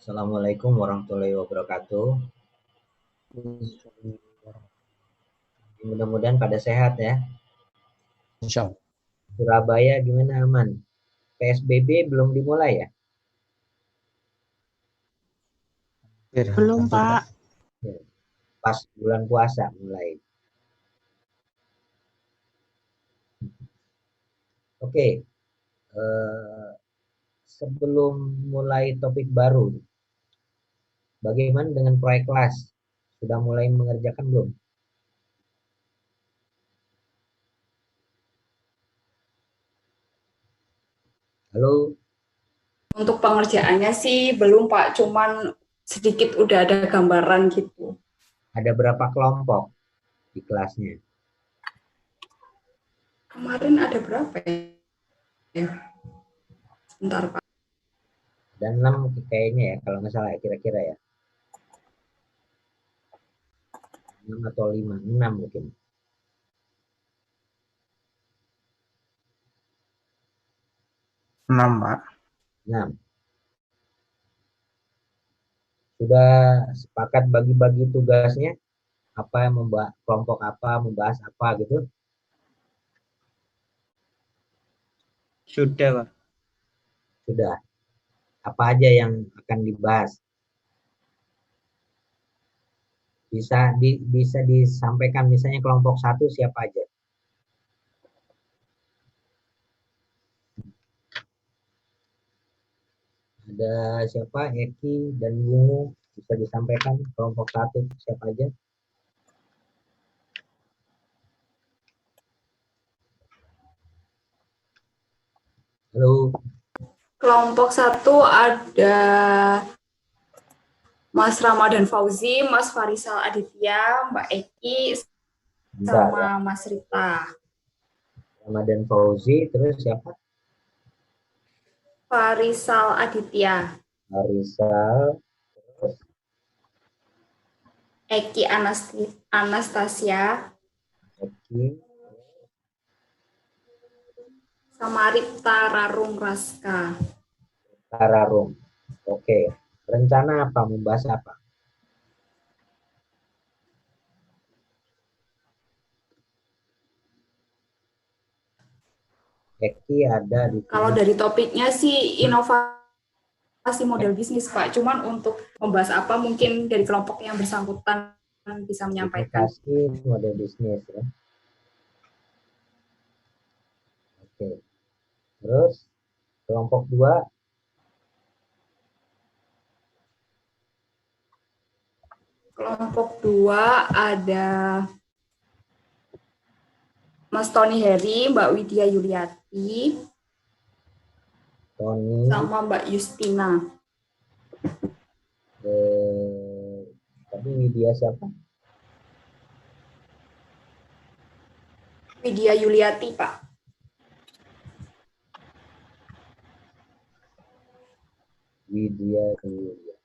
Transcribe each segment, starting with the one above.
Assalamualaikum warahmatullahi wabarakatuh. Mudah-mudahan pada sehat ya. Insya Allah. Surabaya gimana, aman? PSBB belum dimulai ya? Belum, Pak. Ya, pas bulan puasa mulai. Oke, sebelum mulai topik baru, bagaimana dengan proyek kelas? Sudah mulai mengerjakan belum? Halo, Untuk pengerjaannya sih belum, Pak. Cuman sedikit udah ada gambaran gitu. ada berapa kelompok di kelasnya? Kemarin ada berapa ya? Sebentar, Pak. Dan 6 kayaknya ya, kalau nggak salah ya, kira-kira ya. 6 atau 5, 6 mungkin. 6, Pak. 6. Sudah sepakat bagi-bagi tugasnya? Apa yang membahas kelompok apa, membahas apa gitu? Sudah, Pak. Sudah. Apa aja yang akan dibahas? Bisa disampaikan misalnya kelompok 1 siapa aja? Ada siapa? Eki dan Bungu, bisa disampaikan kelompok 1 siapa aja? Halo, Kelompok 1 ada Mas Ramadan Fauzi, Mas Farisal Aditya, Mbak Eki, bentar ya. sama Mas Rita. Ramadan Fauzi, terus siapa? Farisal Aditya, Arisal, terus Eki Anastasia, Eki, sama Rita Rarung Raska. Tararum. Oke, rencana apa? Membahas apa? Eki ada di Kalau sini. dari topiknya sih inovasi model bisnis, Pak. Cuman untuk membahas apa mungkin dari kelompok yang bersangkutan bisa menyampaikan. Inovasi model bisnis ya. Oke. Terus kelompok 2 Kelompok 2 ada Mas Tony Heri, Mbak Widya Yuliati, Tony, sama Mbak Justina. tapi Widya siapa? Widya Yuliati, Pak. Widya Yulia.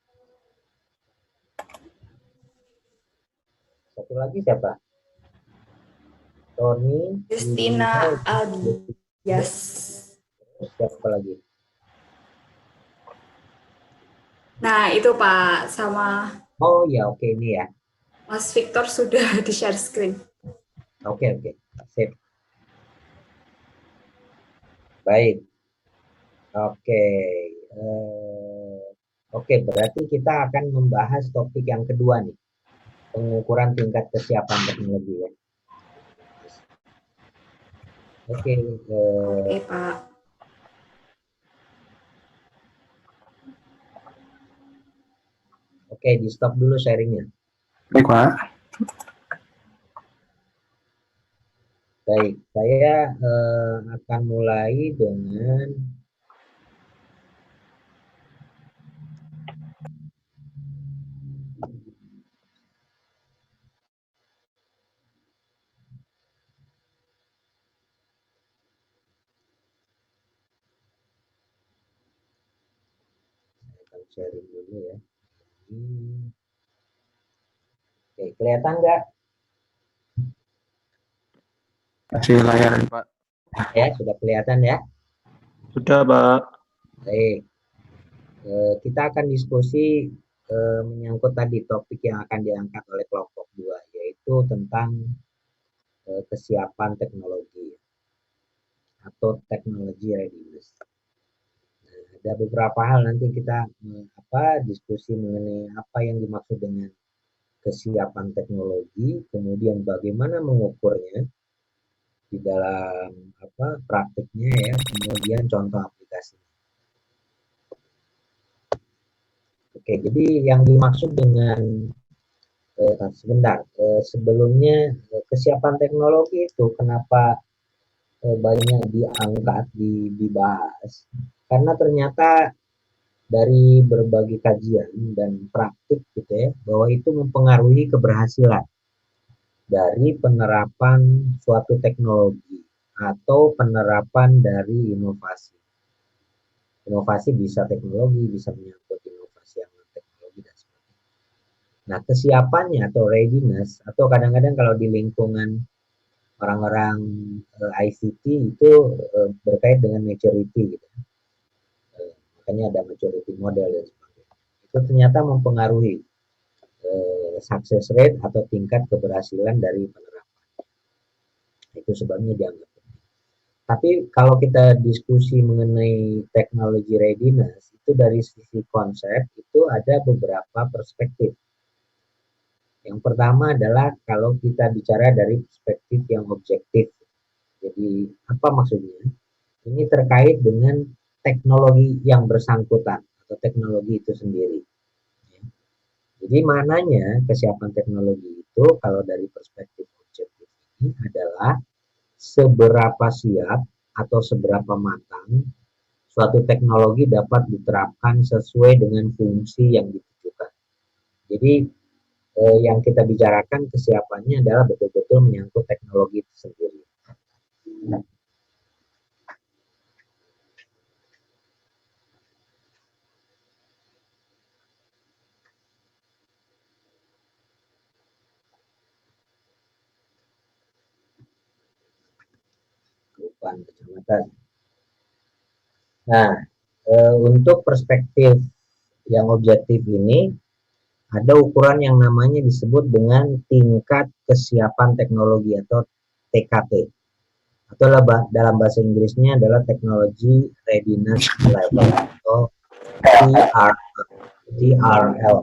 Satu lagi siapa? Tony, Justina Widya, Albias. terus siapa lagi? Nah, itu Pak, sama Oh ya, oke ini ya. Mas Victor sudah di share screen. Oke, sip. Baik. Oke. Oke, berarti kita akan membahas topik yang kedua nih. Pengukuran tingkat kesiapan teknologi ya. Oke, Oke, Pak. oke, di stop dulu sharingnya. Baik, Pak. Baik, saya akan mulai dengan sharing dulu ya. Oke, kelihatan nggak? Kasih layanan, Pak. Ya, sudah kelihatan ya. Sudah, Pak. Baik. Kita akan diskusi menyangkut tadi topik yang akan diangkat oleh kelompok 2, yaitu tentang kesiapan teknologi atau technology readiness. Nah, ada beberapa hal nanti kita diskusi mengenai apa yang dimaksud dengan kesiapan teknologi, kemudian bagaimana mengukurnya di dalam praktiknya ya, kemudian contoh aplikasinya. Oke, jadi yang dimaksud dengan sebelumnya kesiapan teknologi itu kenapa banyak diangkat, dibahas? Karena ternyata dari berbagai kajian dan praktik gitu ya, bahwa itu mempengaruhi keberhasilan dari penerapan suatu teknologi atau penerapan dari inovasi. Inovasi bisa teknologi, bisa menyangkut inovasi yang teknologi dan sebagainya. Nah, kesiapannya atau readiness, atau kadang-kadang kalau di lingkungan orang-orang ICT itu berkait dengan maturity gitu. Makanya ada maturity model dan sebagainya. Itu ternyata mempengaruhi success rate atau tingkat keberhasilan dari penerapan. Itu sebabnya dianggap. Tapi kalau kita diskusi mengenai technology readiness, itu dari sisi konsep itu ada beberapa perspektif. Yang pertama adalah kalau kita bicara dari perspektif yang objektif. Jadi apa maksudnya? Ini terkait dengan teknologi yang bersangkutan atau teknologi itu sendiri. Jadi mananya kesiapan teknologi itu kalau dari perspektif objektif ini adalah seberapa siap atau seberapa matang suatu teknologi dapat diterapkan sesuai dengan fungsi yang ditujukan. Jadi yang kita bicarakan kesiapannya adalah betul-betul menyangkut teknologi itu sendiri. Kelupaan kecamatan. Nah, untuk perspektif yang objektif ini ada ukuran yang namanya disebut dengan tingkat kesiapan teknologi atau TKT. Atau dalam bahasa Inggrisnya adalah Technology Readiness Level atau TRL.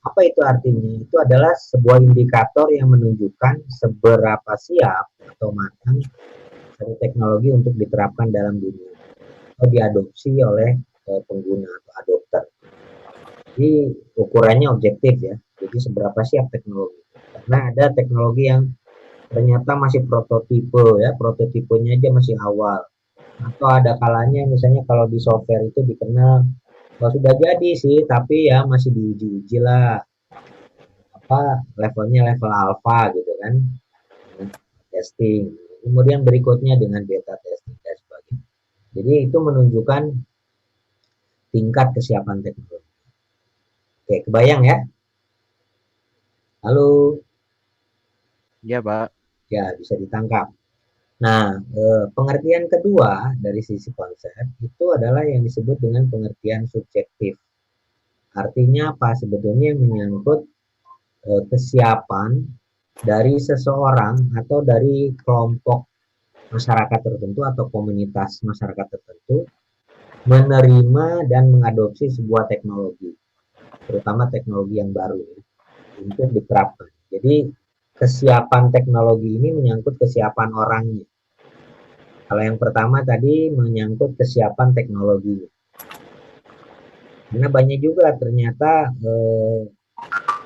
Apa itu artinya? Itu adalah sebuah indikator yang menunjukkan seberapa siap atau matang satu teknologi untuk diterapkan dalam dunia atau diadopsi oleh pengguna atau adopter. Jadi ukurannya objektif ya. Jadi seberapa siap teknologi. Karena ada teknologi yang ternyata masih prototipe ya, prototipenya aja masih awal. Atau ada kalanya misalnya kalau di software itu dikenal sudah jadi sih, tapi ya masih diuji-uji lah. Levelnya level alpha gitu kan. Testing. Kemudian berikutnya dengan beta testing dan sebagainya. Jadi itu menunjukkan tingkat kesiapan teknologi. Oke, kebayang ya? Halo? Iya, Pak. Ya, bisa ditangkap. Nah, pengertian kedua dari sisi konsep itu adalah yang disebut dengan pengertian subjektif. Artinya apa? Sebetulnya menyangkut kesiapan dari seseorang atau dari kelompok masyarakat tertentu atau komunitas masyarakat tertentu menerima dan mengadopsi sebuah teknologi, terutama teknologi yang baru ya, untuk diterapkan. Jadi kesiapan teknologi ini menyangkut kesiapan orangnya. Kalau yang pertama tadi menyangkut kesiapan teknologi. Karena banyak juga ternyata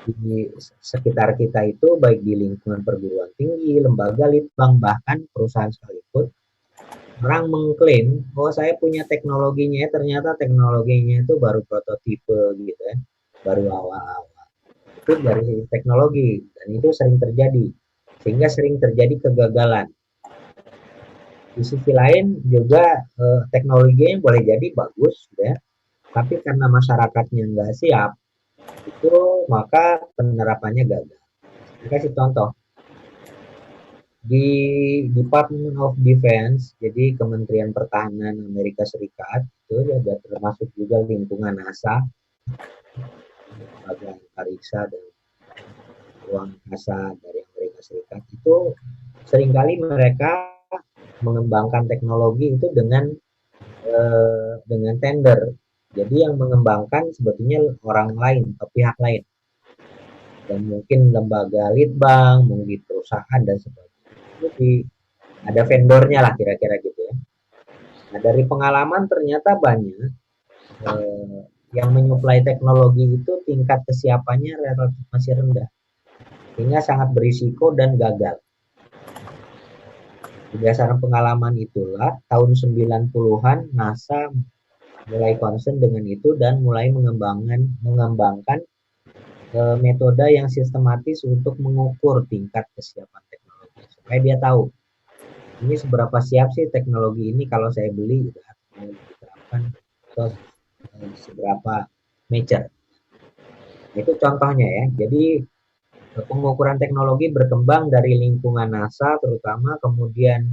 di sekitar kita itu baik di lingkungan perguruan tinggi, lembaga litbang, bahkan perusahaan sekalipun, orang mengklaim, oh saya punya teknologinya, ternyata teknologinya itu baru prototipe gitu ya, baru awal-awal. Itu dari sisi teknologi, dan itu sering terjadi, sehingga sering terjadi kegagalan. Di sisi lain juga teknologinya boleh jadi bagus, ya, tapi karena masyarakatnya nggak siap, itu maka penerapannya gagal. Saya kasih contoh. Di Department of Defense, jadi Kementerian Pertahanan Amerika Serikat, itu ada termasuk juga lingkungan NASA, lembaga antariksa dan ruang angkasa dari Amerika Serikat, itu seringkali mereka mengembangkan teknologi itu dengan tender. Jadi yang mengembangkan sebetulnya orang lain atau pihak lain, dan mungkin lembaga litbang, mungkin perusahaan dan sebagainya. Jadi ada vendornya lah kira-kira gitu ya. Nah dari pengalaman ternyata banyak yang menyuplai teknologi itu tingkat kesiapannya relatif masih rendah, sehingga sangat berisiko dan gagal. Berdasarkan pengalaman itulah tahun 90-an NASA mulai concern dengan itu dan mulai mengembangkan metode yang sistematis untuk mengukur tingkat kesiapan teknologi supaya dia tahu ini seberapa siap sih teknologi ini kalau saya beli gitu, mau diterapkan atau seberapa mature. Itu contohnya ya. Jadi pengukuran teknologi berkembang dari lingkungan NASA terutama, kemudian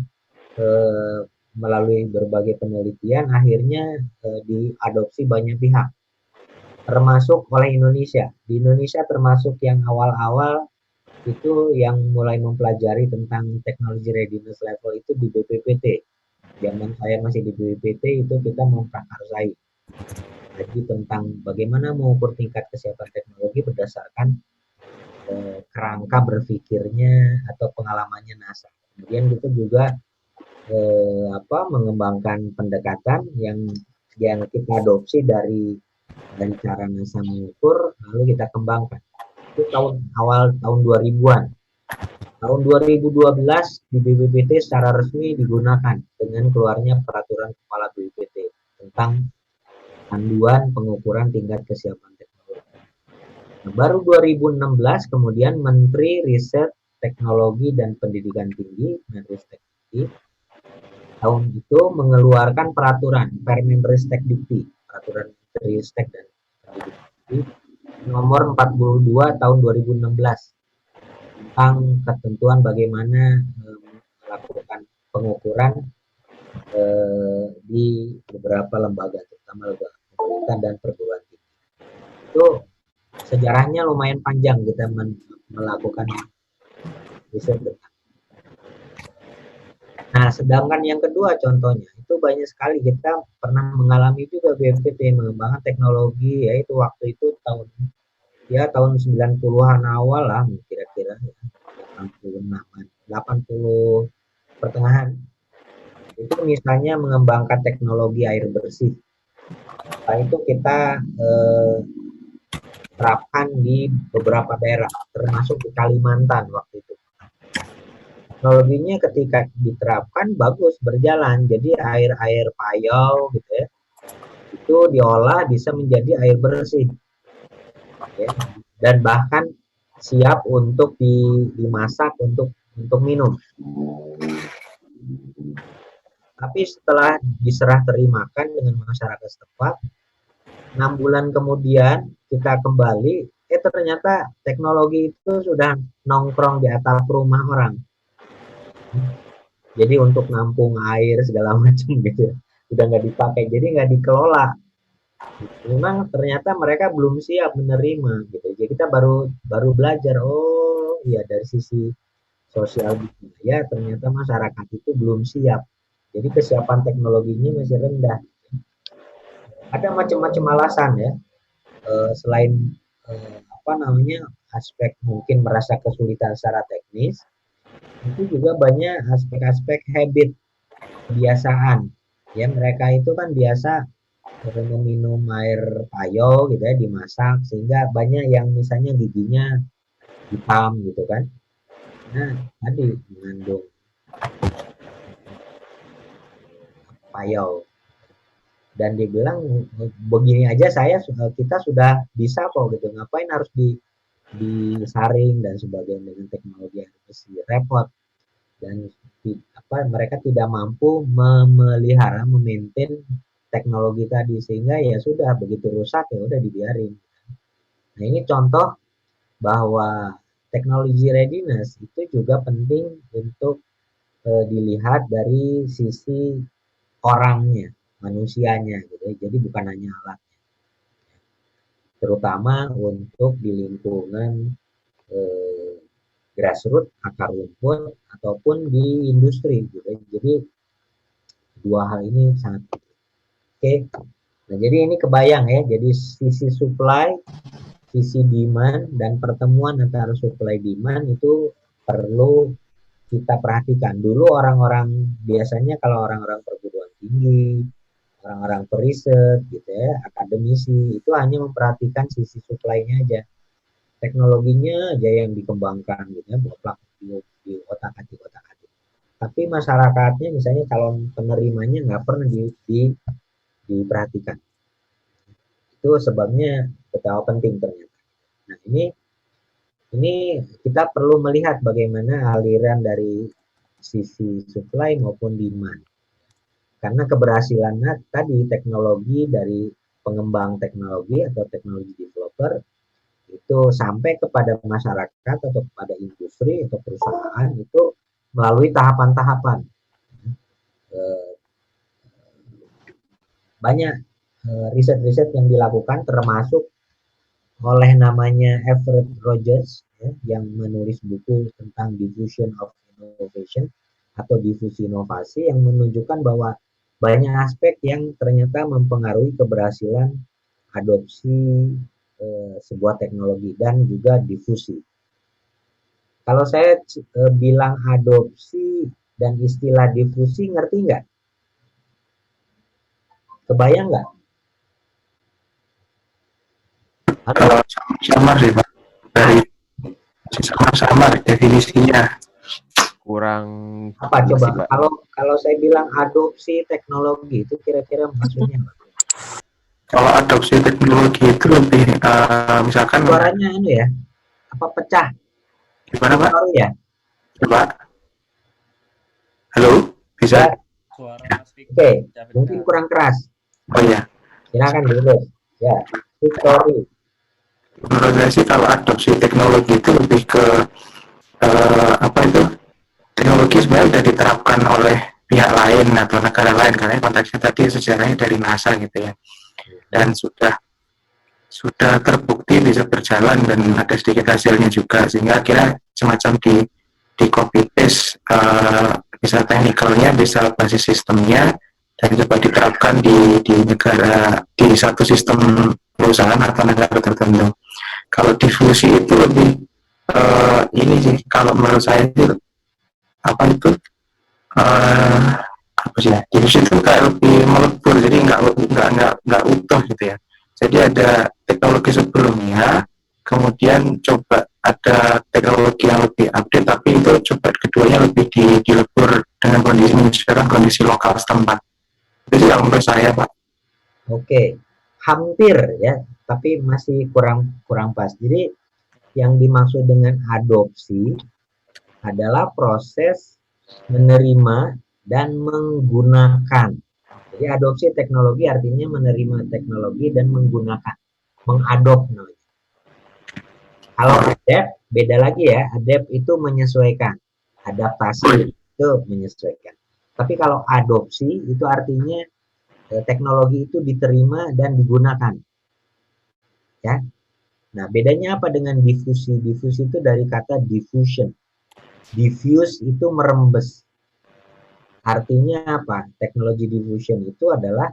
melalui berbagai penelitian akhirnya diadopsi banyak pihak, termasuk oleh Indonesia. Di Indonesia termasuk yang awal-awal itu yang mulai mempelajari tentang teknologi readiness level itu di BPPT. Zaman saya masih di BPPT itu kita memprakarsai lagi tentang bagaimana mengukur tingkat kesiapan teknologi berdasarkan kerangka berpikirnya atau pengalamannya NASA. Kemudian kita juga mengembangkan pendekatan yang kita adopsi dari cara NASA mengukur, lalu kita kembangkan. Itu awal tahun 2000-an. Tahun 2012 di BPPT secara resmi digunakan dengan keluarnya peraturan kepala BPPT tentang panduan pengukuran tingkat kesiapan teknologi. Nah, baru 2016 kemudian Menteri Riset Teknologi dan Pendidikan Tinggi, Menristek Dikti, tahun itu mengeluarkan peraturan Permenristek Dikti, peraturan Menristek dan Pendidikan Tinggi nomor 42 tahun 2016 tentang ketentuan bagaimana melakukan pengukuran di beberapa lembaga, terutama lembaga pemerintah dan perguruan tinggi. Itu sejarahnya lumayan panjang kita melakukan riset. Nah, sedangkan yang kedua contohnya itu banyak sekali kita pernah mengalami juga BMPT mengembangkan teknologi, yaitu waktu itu tahun 90-an awal lah kira-kira 86-an, 80 pertengahan. Itu misalnya mengembangkan teknologi air bersih. Nah, itu kita terapkan di beberapa daerah, termasuk di Kalimantan waktu itu. Teknologinya ketika diterapkan bagus, berjalan. Jadi air payau gitu ya, itu diolah bisa menjadi air bersih. Ya. Dan bahkan siap untuk dimasak untuk minum. Tapi setelah diserah terimakan dengan masyarakat setempat, 6 bulan kemudian kita kembali, ternyata teknologi itu sudah nongkrong di atap rumah orang. Jadi untuk nampung air segala macam gitu, udah nggak dipakai, jadi nggak dikelola. Memang ternyata mereka belum siap menerima gitu. Jadi kita baru belajar, oh iya dari sisi sosial budaya ternyata masyarakat itu belum siap. Jadi kesiapan teknologinya masih rendah. Ada macam-macam alasan ya. Selain aspek mungkin merasa kesulitan secara teknis, itu juga banyak aspek-aspek habit, kebiasaan. Ya mereka itu kan biasa meminum air payau gitu ya, dimasak, sehingga banyak yang misalnya giginya hitam gitu kan. Nah, tadi mengandung payau. Dan dibilang begini aja kita sudah bisa kok gitu, ngapain harus disaring dan sebagainya dengan teknologi yang bersih, repot. Dan mereka tidak mampu memelihara, memaintain teknologi tadi, sehingga ya sudah begitu rusak ya udah dibiarin. Nah ini contoh bahwa technology readiness itu juga penting untuk dilihat dari sisi orangnya, manusianya gitu ya. Jadi bukan hanya alatnya. Terutama untuk di lingkungan grassroots, akar rumput ataupun di industri gitu ya. Jadi dua hal ini sangat penting. Oke. Nah, jadi ini kebayang ya. Jadi sisi supply, sisi demand dan pertemuan antara supply demand itu perlu kita perhatikan. Dulu orang-orang biasanya kalau orang-orang perguruan tinggi, orang-orang periset gitu ya, akademisi itu hanya memperhatikan sisi supply-nya aja. Teknologinya aja yang dikembangkan gitu ya, bloklak di otak-atik. Tapi masyarakatnya misalnya calon penerimanya nggak pernah diperhatikan. Itu sebabnya betapa penting ternyata. Nah, ini kita perlu melihat bagaimana aliran dari sisi supply maupun demand. Karena keberhasilan tadi teknologi dari pengembang teknologi atau teknologi developer itu sampai kepada masyarakat atau kepada industri atau perusahaan itu melalui tahapan-tahapan. Banyak riset-riset yang dilakukan termasuk oleh namanya Everett Rogers ya, yang menulis buku tentang diffusion of innovation atau difusi inovasi yang menunjukkan bahwa banyak aspek yang ternyata mempengaruhi keberhasilan adopsi sebuah teknologi dan juga difusi. Kalau saya bilang adopsi dan istilah difusi, ngerti nggak? Kebayang nggak? Kalau sama sih Pak, dari sama definisinya. Kurang Apa jelas coba? sih, Pak. Kalau saya bilang adopsi teknologi itu kira-kira maksudnya apa? Kalau adopsi teknologi itu lebih misalkan Suaranya ya, apa pecah? gimana Pak? Sorry ya. Coba. Halo, bisa? Ya. Oke, mungkin kurang keras. Oh ya. Silakan dulu. Ya, Victory. Menurut saya sih kalau adopsi teknologi itu lebih ke apa itu? Teknologi sebenarnya sudah diterapkan oleh pihak lain atau negara lain karena konteksnya tadi sejarahnya dari NASA gitu ya. Dan sudah terbukti bisa berjalan dan ada sedikit hasilnya juga sehingga akhirnya semacam di copy paste bisa teknikalnya bisa basis sistemnya dan coba diterapkan di negara di satu sistem perusahaan atau negara tertentu. Kalau difusi itu lebih ini sih kalau menurut saya itu apa itu apa sih ya, difusi itu kayak lebih melebur jadi nggak utuh gitu ya. Jadi ada teknologi sebelumnya, kemudian coba ada teknologi yang lebih update, tapi itu coba keduanya lebih dilebur dengan kondisi menyesuaikan kondisi lokal setempat. Itu yang menurut saya, Pak. Oke, hampir ya, tapi masih kurang pas. Jadi yang dimaksud dengan adopsi adalah proses menerima dan menggunakan. Jadi adopsi teknologi artinya menerima teknologi dan menggunakan, mengadop namanya. Kalau adapt beda lagi ya, adapt itu menyesuaikan, adaptasi itu menyesuaikan. Tapi kalau adopsi itu artinya teknologi itu diterima dan digunakan. Ya. Nah, bedanya apa dengan difusi? Difusi itu dari kata diffusion. Diffuse itu merembes. Artinya apa? Teknologi diffusion itu adalah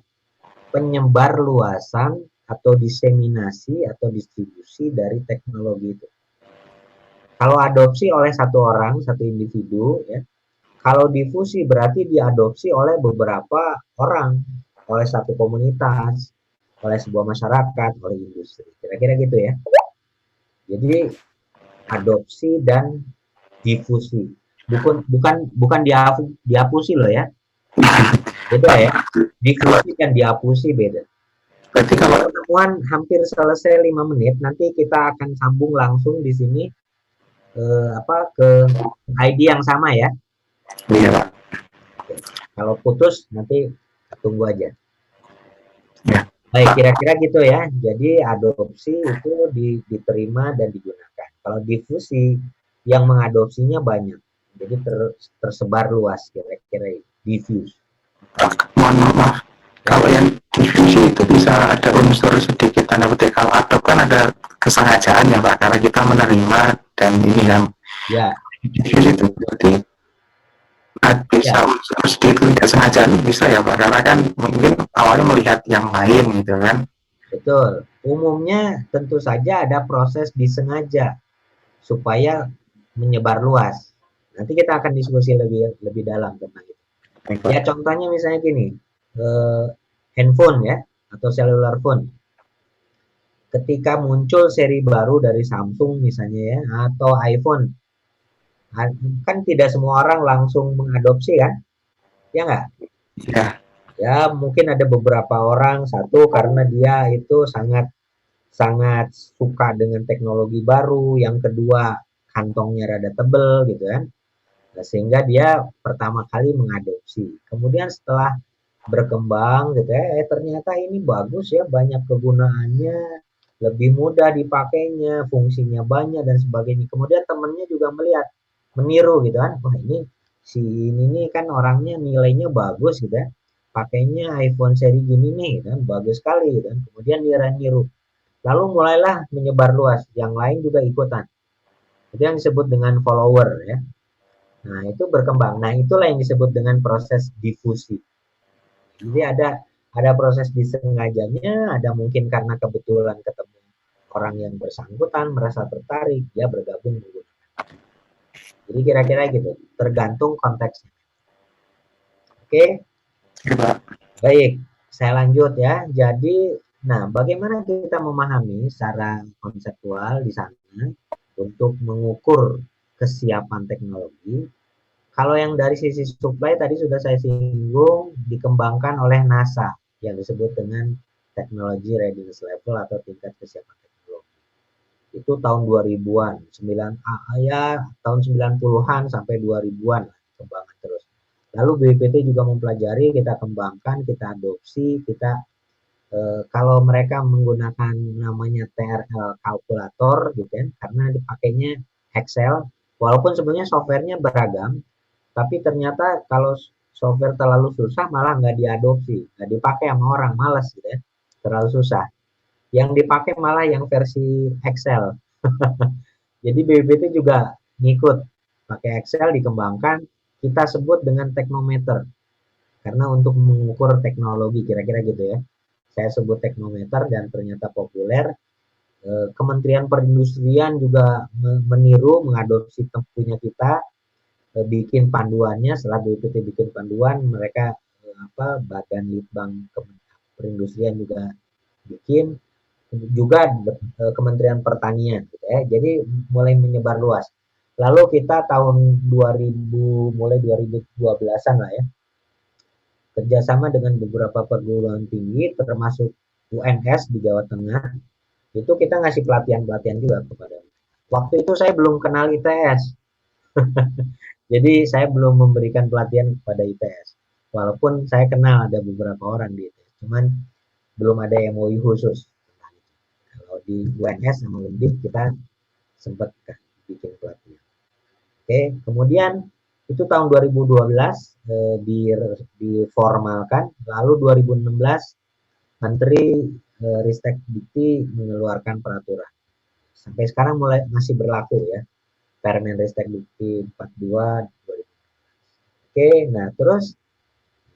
penyebar luasan atau diseminasi atau distribusi dari teknologi itu. Kalau adopsi oleh satu orang, satu individu, ya. Kalau difusi berarti diadopsi oleh beberapa orang, oleh satu komunitas, oleh sebuah masyarakat, oleh industri. Kira-kira gitu ya. Jadi adopsi dan difusi. Bukan dihapusi loh ya. Beda ya. Difusi dan dihapusi beda. Berarti kalau pertemuan hampir selesai 5 menit, nanti kita akan sambung langsung di sini ke ID yang sama ya. iya Pak. Oke. Kalau putus nanti tunggu aja. Ya. Baik, kira-kira gitu ya. Jadi adopsi itu diterima dan digunakan. Kalau difusi yang mengadopsinya banyak. Jadi tersebar luas kira-kira diffuse. Mohon maaf, kalau yang diffusi itu bisa ada unsur sedikit tanda petik. Kalau adopt kan ada kesengajaan ya Pak, karena kita menerima dan ini kan. Ya. Diffusi itu berarti bisa Ya. unsur sedikit tidak sengajaan bisa ya Pak, karena kan mungkin awalnya melihat yang lain gitu kan. Betul. Umumnya tentu saja ada proses disengaja supaya menyebar luas. Nanti kita akan diskusi lebih dalam tentang itu. Ya contohnya misalnya gini, handphone ya atau cellular phone. Ketika muncul seri baru dari Samsung misalnya ya atau iPhone, kan tidak semua orang langsung mengadopsi kan, ya nggak? Ya. Ya mungkin ada beberapa orang, satu karena dia itu sangat suka dengan teknologi baru, yang kedua kantongnya rada tebel gitu kan. Nah, sehingga dia pertama kali mengadopsi. Kemudian setelah berkembang gitu ya, ternyata ini bagus ya, banyak kegunaannya, lebih mudah dipakainya, fungsinya banyak dan sebagainya. Kemudian temennya juga melihat, meniru gitu kan. Wah, ini si ini nih kan orangnya nilainya bagus gitu ya. Pakainya iPhone seri gini nih gitu kan, bagus sekali gitu kan. Kemudian dia niru. Lalu mulailah menyebar luas, yang lain juga ikutan. Itu yang disebut dengan follower ya. Nah, itu berkembang. Nah, itulah yang disebut dengan proses difusi. Jadi ada proses disengajanya, ada mungkin karena kebetulan ketemu orang yang bersangkutan merasa tertarik, dia bergabung menggunakan. Jadi kira-kira gitu, tergantung konteksnya. Oke? Baik, saya lanjut ya. Jadi, nah bagaimana kita memahami secara konseptual di sana untuk mengukur kesiapan teknologi? Kalau yang dari sisi supply tadi sudah saya singgung, dikembangkan oleh NASA yang disebut dengan Technology Readiness Level atau tingkat kesiapan teknologi. Itu tahun 2000-an, tahun 90-an sampai 2000-an kembangan terus. Lalu BPPT juga mempelajari, kita kembangkan, kita adopsi, kita kalau mereka menggunakan namanya TRL kalkulator gitu kan, karena dipakainya Excel, walaupun sebenarnya softwarenya beragam, tapi ternyata kalau software terlalu susah malah nggak diadopsi, nggak dipakai sama orang, malas gitu ya, terlalu susah. Yang dipakai malah yang versi Excel. Jadi BPPT juga ngikut pakai Excel dikembangkan, kita sebut dengan teknometer. Karena untuk mengukur teknologi kira-kira gitu ya. Saya sebut teknometer dan ternyata populer. Kementerian Perindustrian juga meniru, mengadopsi punya kita, bikin panduannya. Setelah BPPT bikin panduan, mereka Badan Litbang Perindustrian juga bikin, juga Kementerian Pertanian gitu ya. Jadi mulai menyebar luas. Lalu kita tahun 2000 mulai 2012-an lah ya, kerjasama dengan beberapa perguruan tinggi termasuk UNS di Jawa Tengah, itu kita ngasih pelatihan-pelatihan juga kepada. Waktu itu saya belum kenal ITS. Jadi saya belum memberikan pelatihan kepada ITS. Walaupun saya kenal ada beberapa orang di ITS, cuman belum ada MOU khusus. Kalau di UNS sama Undip kita sempat bikin pelatihan. Oke, kemudian itu tahun 2012 diformalkan, lalu 2016 Menteri Ristek Dikti mengeluarkan peraturan. Sampai sekarang masih berlaku ya. Permen Ristek Dikti 42 2016. Oke, nah terus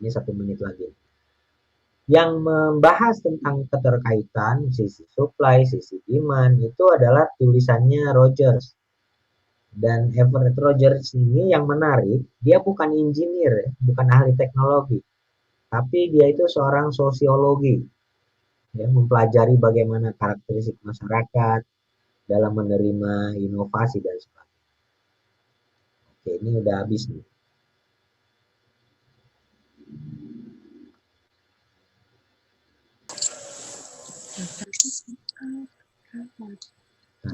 ini 1 menit lagi. Yang membahas tentang keterkaitan sisi supply, sisi demand itu adalah tulisannya Rogers. Dan Everett Rogers ini yang menarik, dia bukan engineer, bukan ahli teknologi, tapi dia itu seorang sosiologi, ya, mempelajari bagaimana karakteristik masyarakat dalam menerima inovasi dan sebagainya. Oke, ini udah habis nih.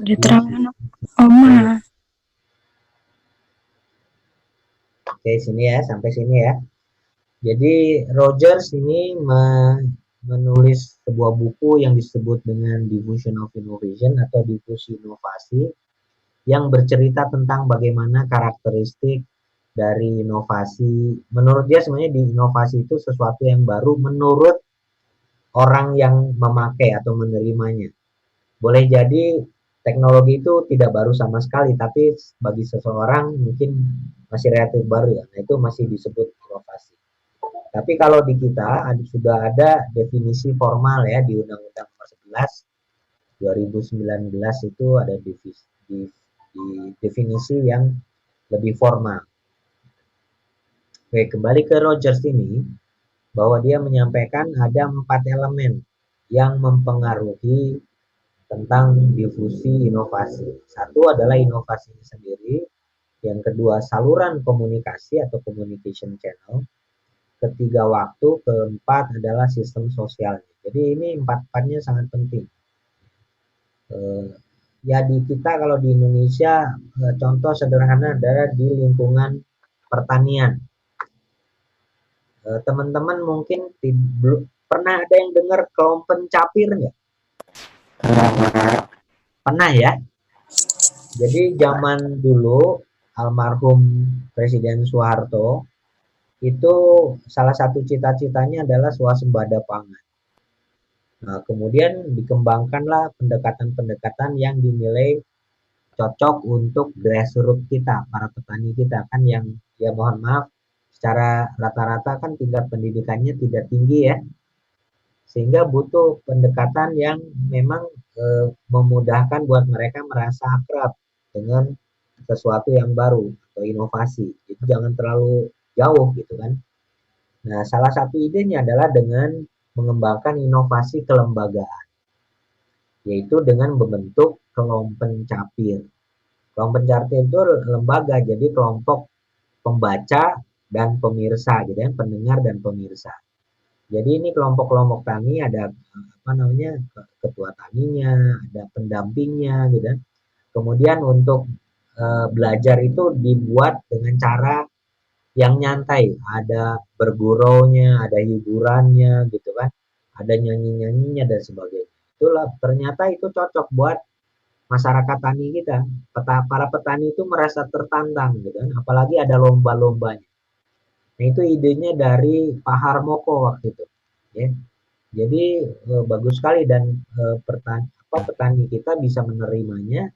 Diterangkan Oma. Oke, sini ya, sampai sini ya. Jadi Rogers ini menulis sebuah buku yang disebut dengan Diffusion of Innovation atau difusi inovasi. yang bercerita tentang bagaimana karakteristik dari inovasi. Menurut dia sebenarnya di inovasi itu sesuatu yang baru menurut orang yang memakai atau menerimanya. Boleh jadi teknologi itu tidak baru sama sekali, tapi bagi seseorang mungkin masih relatif baru ya. Nah, itu masih disebut inovasi. Tapi kalau di kita sudah ada definisi formal ya di Undang-Undang Nomor 11 2019 itu ada definisi yang lebih formal. Oke, kembali ke Rogers ini, bahwa dia menyampaikan ada 4 elemen yang mempengaruhi tentang difusi inovasi. Satu adalah inovasinya sendiri, yang kedua saluran komunikasi atau communication channel, ketiga waktu, keempat adalah sistem sosialnya. Jadi ini empat-empatnya sangat penting. Ya di kita kalau di Indonesia contoh sederhana adalah di lingkungan pertanian. Teman-teman mungkin pernah ada yang dengar kelompen capir nggak? Pernah ya? Jadi zaman dulu almarhum Presiden Soeharto itu salah satu cita-citanya adalah swasembada pangan. Nah, kemudian dikembangkanlah pendekatan-pendekatan yang dinilai cocok untuk grassroots kita, para petani kita kan yang ya mohon maaf secara rata-rata kan tingkat pendidikannya tidak tinggi ya, sehingga butuh pendekatan yang memang memudahkan buat mereka merasa akrab dengan sesuatu yang baru atau inovasi. Itu jangan terlalu jauh gitu kan. Nah, salah satu idenya adalah dengan mengembangkan inovasi kelembagaan, yaitu dengan membentuk kelompen capir. Kelompen capir itu lembaga, jadi kelompok pembaca dan pemirsa, gitu ya, pendengar dan pemirsa. Jadi ini kelompok-kelompok tani ada apa namanya ketua taninya, ada pendampingnya, gitu. Kemudian untuk belajar itu dibuat dengan cara yang nyantai, ada berguraunya, ada hiburannya, gitu kan, ada nyanyi-nyanyinya dan sebagainya. Itulah ternyata itu cocok buat masyarakat tani kita. Para petani itu merasa tertantang, gitu kan, apalagi ada lomba-lombanya. Nah itu idenya dari Pak Harmoko waktu itu. Ya. Jadi bagus sekali dan petani kita bisa menerimanya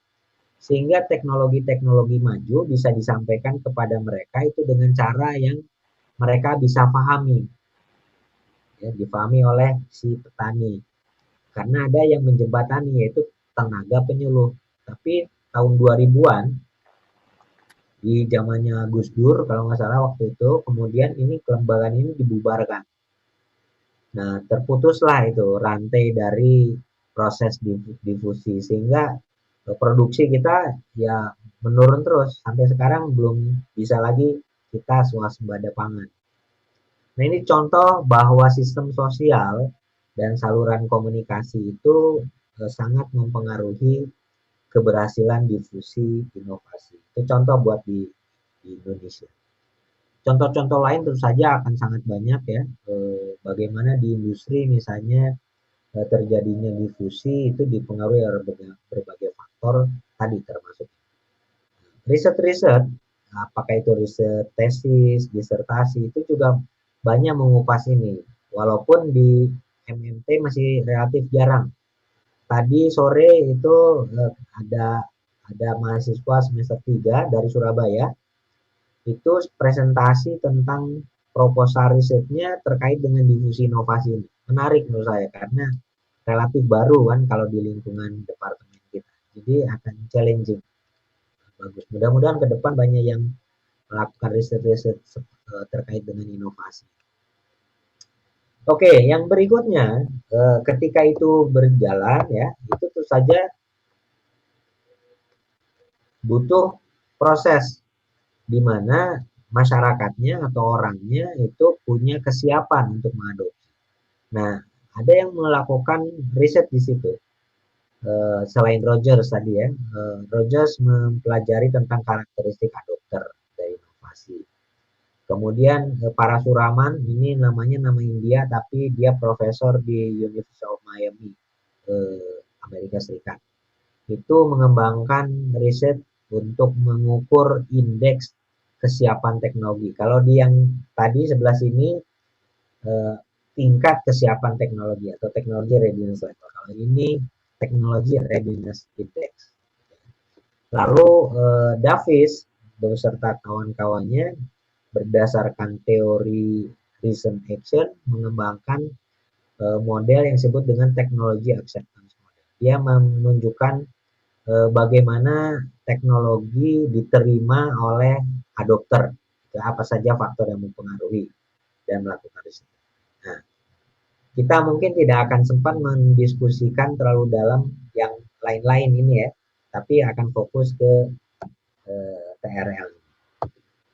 sehingga teknologi-teknologi maju bisa disampaikan kepada mereka itu dengan cara yang mereka bisa pahami, ya, dipahami oleh si petani. Karena ada yang menjembatani yaitu tenaga penyuluh. Tapi tahun 2000-an di zamannya Gus Dur kalau nggak salah waktu itu, kemudian ini kelembagaan ini dibubarkan. Nah, terputuslah itu rantai dari proses difusi sehingga produksi kita ya menurun terus sampai sekarang belum bisa lagi kita swasembada pangan. Nah, ini contoh bahwa sistem sosial dan saluran komunikasi itu sangat mempengaruhi keberhasilan difusi inovasi. Itu contoh buat di Indonesia. Contoh-contoh lain tentu saja akan sangat banyak ya. Bagaimana di industri misalnya terjadinya difusi itu dipengaruhi oleh berbagai faktor tadi termasuk riset-riset, apakah itu riset tesis, disertasi itu juga banyak mengupas ini. Walaupun di MMT masih relatif jarang. Tadi sore itu ada mahasiswa semester 3 dari Surabaya itu presentasi tentang proposal risetnya terkait dengan difusi inovasi ini. Menarik menurut saya karena relatif baru kan kalau di lingkungan departemen kita. Jadi akan challenging. Bagus. Mudah-mudahan ke depan banyak yang melakukan riset-riset terkait dengan inovasi. Oke, yang berikutnya ketika itu berjalan ya, itu tentu saja butuh proses di mana masyarakatnya atau orangnya itu punya kesiapan untuk mengadopsi. Nah, ada yang melakukan riset di situ. Selain Rogers tadi ya, Rogers mempelajari tentang karakteristik adopter dari inovasi. Kemudian Parasuraman ini nama India tapi dia profesor di University of Miami, Amerika Serikat. Itu mengembangkan riset untuk mengukur indeks kesiapan teknologi. Kalau di yang tadi sebelah sini tingkat kesiapan teknologi atau teknologi readiness level. Kalau ini teknologi readiness index. Lalu Davis beserta kawan-kawannya berdasarkan teori recent action mengembangkan model yang disebut dengan teknologi acceptance model. Dia menunjukkan bagaimana teknologi diterima oleh adopter, apa saja faktor yang mempengaruhi dan melakukan riset. Nah, kita mungkin tidak akan sempat mendiskusikan terlalu dalam yang lain-lain ini ya, tapi akan fokus ke TRL.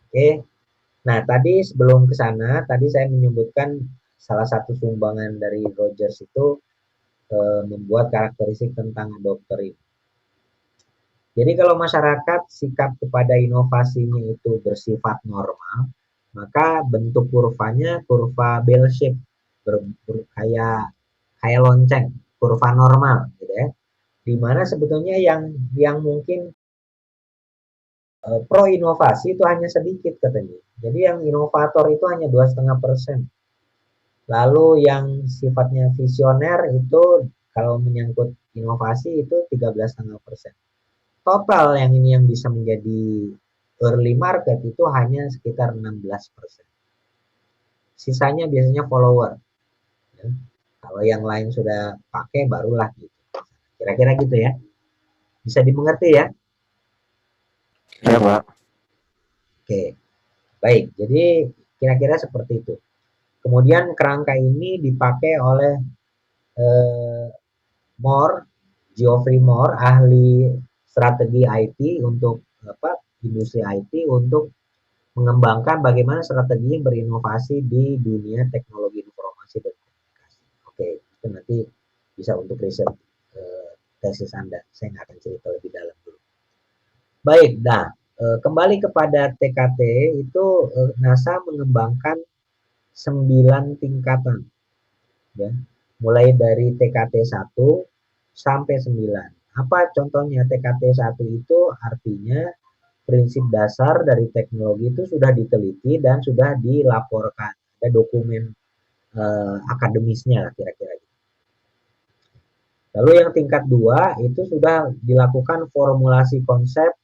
Oke. Nah, tadi sebelum ke sana, tadi saya menyebutkan salah satu sumbangan dari Rogers itu membuat karakteristik tentang adopter ini. Jadi kalau masyarakat sikap kepada inovasinya itu bersifat normal, maka bentuk kurvanya kurva bell shape, kayak lonceng, kurva normal, gitu ya. Dimana sebetulnya yang mungkin pro inovasi itu hanya sedikit katanya. Jadi yang inovator itu hanya 2,5%. Lalu yang sifatnya visioner itu kalau menyangkut inovasi itu 13,5%. Total yang ini yang bisa menjadi early market itu hanya sekitar 16%. Sisanya biasanya follower. Ya. Kalau yang lain sudah pakai barulah gitu. Kira-kira gitu ya. Bisa dimengerti ya? Iya, Pak. Oke. Baik, jadi kira-kira seperti itu. Kemudian kerangka ini dipakai oleh Geoffrey Moore, ahli strategi IT untuk industri IT untuk mengembangkan bagaimana strategi berinovasi di dunia teknologi informasi dan komunikasi. Oke, itu nanti bisa untuk riset tesis Anda. Saya nggak akan cerita lebih dalam dulu. Baik, nah kembali kepada TKT itu NASA mengembangkan 9 tingkatan, ya, mulai dari TKT 1 sampai 9. Apa contohnya? TKT 1 itu artinya prinsip dasar dari teknologi itu sudah diteliti dan sudah dilaporkan. Ada dokumen akademisnya lah kira-kira. Lalu yang tingkat 2 itu sudah dilakukan formulasi konsep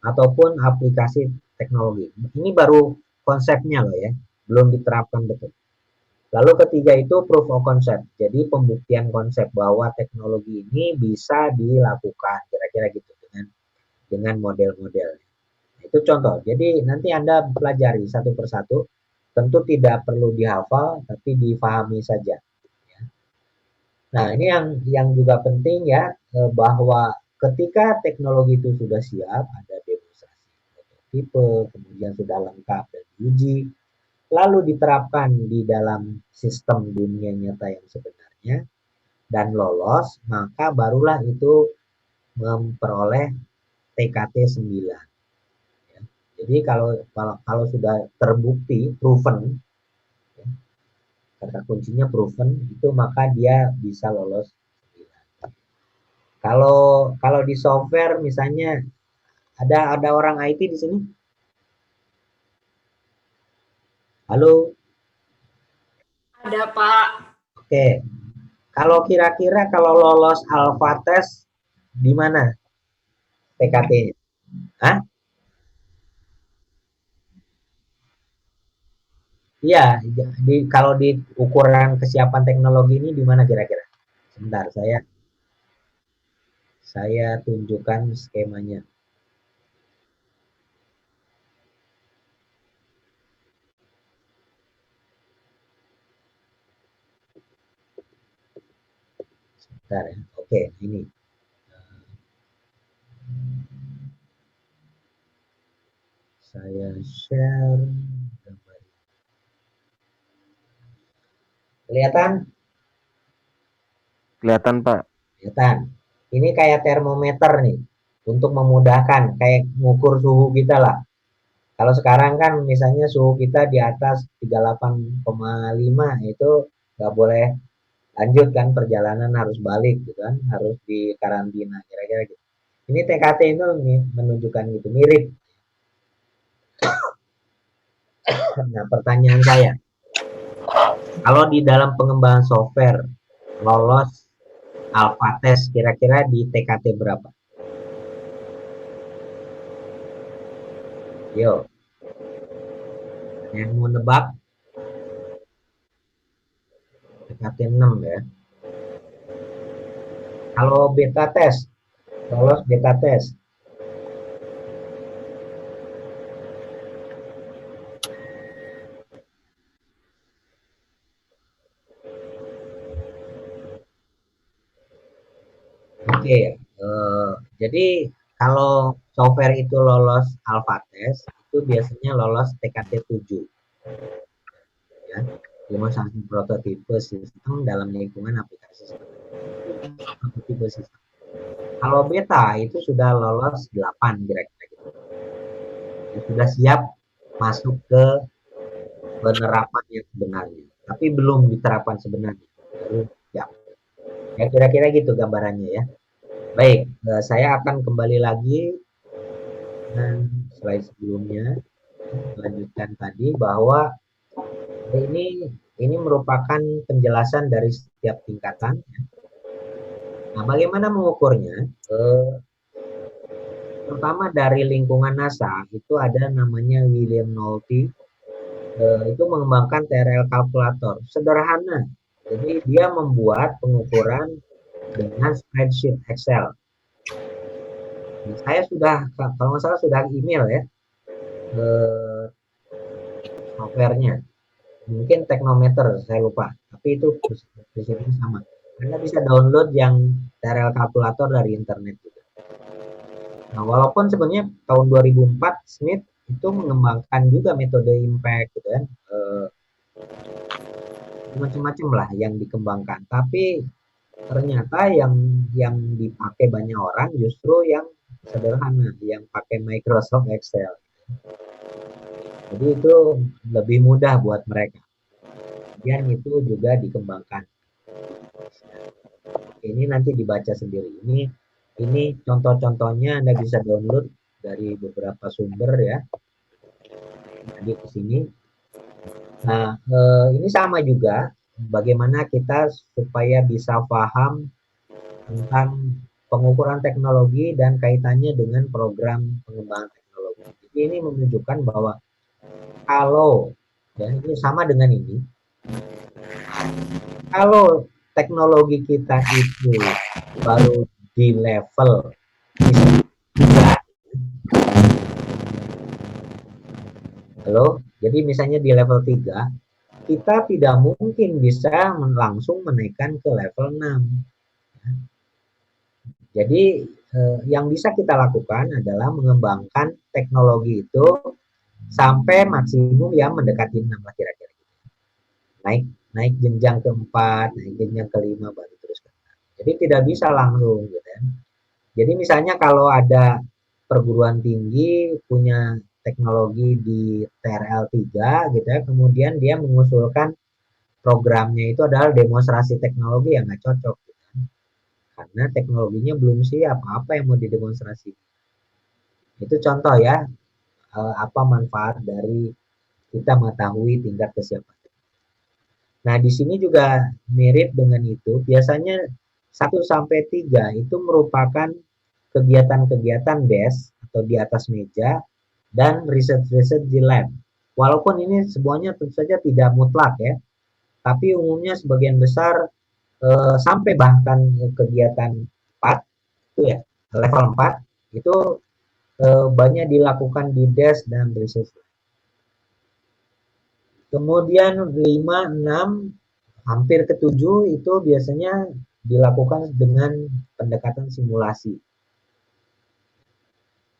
ataupun aplikasi teknologi. Ini baru konsepnya loh ya, belum diterapkan betul. Lalu ketiga itu proof of concept. Jadi pembuktian konsep bahwa teknologi ini bisa dilakukan kira-kira gitu dengan model-model. Itu contoh. Jadi nanti Anda pelajari satu persatu. Tentu tidak perlu dihafal tapi difahami saja. Nah, ini yang juga penting ya, bahwa ketika teknologi itu sudah siap, ada demonstrasi prototipe, kemudian sudah lengkap dan diuji, lalu diterapkan di dalam sistem dunia nyata yang sebenarnya dan lolos, maka barulah itu memperoleh TKT 9. Ya. Jadi kalau sudah terbukti, proven, ya, kata kuncinya proven, itu maka dia bisa lolos 9. Kalau di software misalnya ada orang IT di sini? Halo? Ada Pak. Oke. Kalau kira-kira kalau lolos alpha test di mana TKT-nya? Hah? Iya, kalau di ukuran kesiapan teknologi ini di mana kira-kira? Sebentar, saya tunjukkan skemanya. Sebentar ya. Oke, ini. Saya share gambar. Kelihatan? Kelihatan, Pak. Kelihatan. Ini kayak termometer nih. Untuk memudahkan, kayak ngukur suhu kita lah. Kalau sekarang kan misalnya suhu kita di atas 38,5 itu nggak boleh lanjut kan, perjalanan harus balik gitu kan, harus di karantina kira-kira gitu. Ini TKT itu menunjukkan gitu, mirip. Nah, pertanyaan saya, kalau di dalam pengembangan software lolos alpha test kira-kira di TKT berapa? Yo, yang mau nebak TKT 6 ya. Kalau beta test, lolos beta test. Oke, jadi kalau software itu lolos alpha test, itu biasanya lolos TKT 7. Ya, demonstrasi prototipe sistem dalam lingkungan aplikasi sistem. Prototipe sistem. Kalau beta itu sudah lolos 8 kira-kira gitu. Ya, sudah siap masuk ke penerapan yang sebenarnya, tapi belum diterapkan sebenarnya. Baru siap. Ya kira-kira gitu gambarannya ya. Baik, saya akan kembali lagi dengan slide sebelumnya, melanjutkan tadi bahwa ini merupakan penjelasan dari setiap tingkatan. Nah, bagaimana mengukurnya? Pertama dari lingkungan NASA itu ada namanya William Nolte, itu mengembangkan TRL kalkulator sederhana. Jadi dia membuat pengukuran dengan spreadsheet Excel. Saya sudah, kalau nggak salah sudah email ya softwarenya. Mungkin teknometer, saya lupa. Tapi itu prinsipnya sama. Anda bisa download yang TRL kalkulator dari internet juga. Nah, walaupun sebenarnya tahun 2004 Smith itu mengembangkan juga metode impact gitu kan. Macam-macam lah yang dikembangkan. Tapi ternyata yang dipakai banyak orang justru yang sederhana, yang pakai Microsoft Excel. Jadi itu lebih mudah buat mereka. Kemudian itu juga dikembangkan. Ini nanti dibaca sendiri. Ini contoh-contohnya Anda bisa download dari beberapa sumber ya. Jadi ke sini. Nah, ini sama juga bagaimana kita supaya bisa paham tentang pengukuran teknologi dan kaitannya dengan program pengembangan teknologi. Jadi ini menunjukkan bahwa kalau ya ini sama dengan ini, kalau teknologi kita itu baru di level halo, jadi misalnya di level 3, kita tidak mungkin bisa langsung menaikkan ke level 6. Jadi yang bisa kita lakukan adalah mengembangkan teknologi itu sampai maksimum yang mendekati 6 lah kira-kira. Naik jenjang ke-4, naik jenjang ke-5 baru terus ke 6. Jadi tidak bisa langsung gitu kan. Jadi misalnya kalau ada perguruan tinggi punya teknologi di TRL 3 gitu ya, kemudian dia mengusulkan programnya itu adalah demonstrasi teknologi yang nggak cocok gitu kan. Karena teknologinya belum siap, apa yang mau didemonstrasi. Itu contoh ya, apa manfaat dari kita mengetahui tingkat kesiapan. Nah, di sini juga mirip dengan itu, biasanya 1-3 itu merupakan kegiatan-kegiatan desk atau di atas meja dan riset-riset di lab. Walaupun ini semuanya tentu saja tidak mutlak ya, tapi umumnya sebagian besar sampai bahkan kegiatan 4 itu ya, level 4 itu banyak dilakukan di desk dan riset. Kemudian 5, 6, hampir ke 7 itu biasanya dilakukan dengan pendekatan simulasi.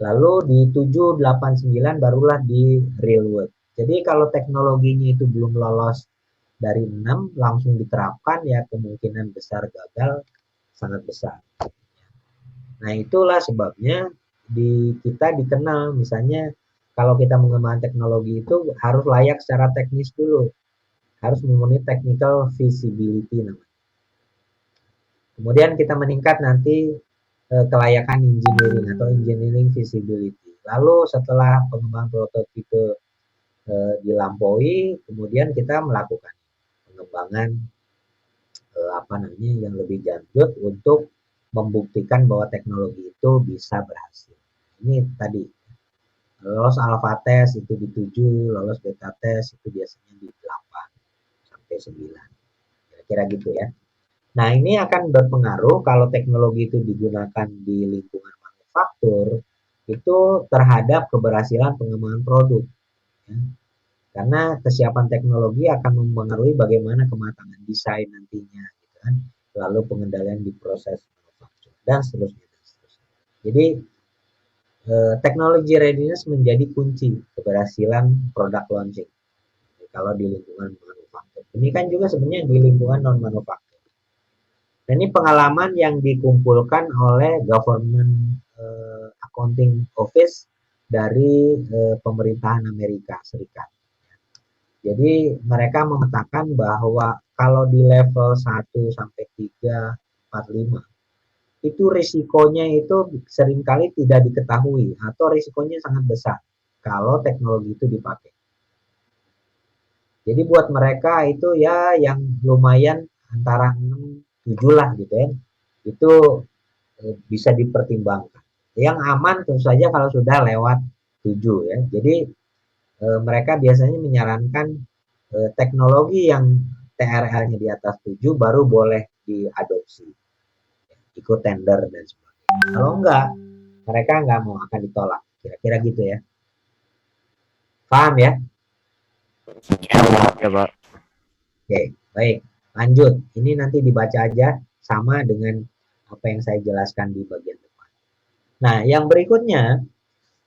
Lalu di 7, 8, 9 barulah di real world. Jadi kalau teknologinya itu belum lolos dari 6 langsung diterapkan ya kemungkinan besar gagal sangat besar. Nah itulah sebabnya kita dikenal misalnya kalau kita mengembangkan teknologi itu harus layak secara teknis dulu. Harus memenuhi technical feasibility namanya. Kemudian kita meningkat nanti kelayakan engineering atau engineering feasibility. Lalu setelah pengembangan prototipe dilampaui, kemudian kita melakukan pengembangan yang lebih lanjut untuk membuktikan bahwa teknologi itu bisa berhasil. Ini tadi lolos alpha test itu di 7, lolos beta test itu biasanya di 8 sampai 9. Kira-kira gitu ya. Nah, ini akan berpengaruh kalau teknologi itu digunakan di lingkungan manufaktur itu terhadap keberhasilan pengembangan produk. Ya. Karena kesiapan teknologi akan mempengaruhi bagaimana kematangan desain nantinya, gitu kan. Lalu pengendalian di proses manufaktur dan seterusnya. Jadi teknologi readiness menjadi kunci keberhasilan produk launching. Kalau di lingkungan manufaktur. Ini kan juga sebenarnya di lingkungan non manufaktur. Nah, ini pengalaman yang dikumpulkan oleh Government Accounting Office dari pemerintahan Amerika Serikat. Jadi mereka memetakan bahwa kalau di level 1 sampai 3, 4, 5 itu risikonya itu seringkali tidak diketahui atau risikonya sangat besar kalau teknologi itu dipakai. Jadi buat mereka itu ya yang lumayan antara 6, 7 lah gitu ya. Itu bisa dipertimbangkan. Yang aman tentu saja kalau sudah lewat 7 ya. Jadi mereka biasanya menyarankan teknologi yang TRL-nya di atas 7 baru boleh diadopsi. Ikut tender dan sebagainya. Kalau enggak, mereka enggak mau, akan ditolak. Kira-kira gitu ya. Paham ya? Ya, Pak. Oke, baik. Lanjut. Ini nanti dibaca aja sama dengan apa yang saya jelaskan di bagian depan. Nah, yang berikutnya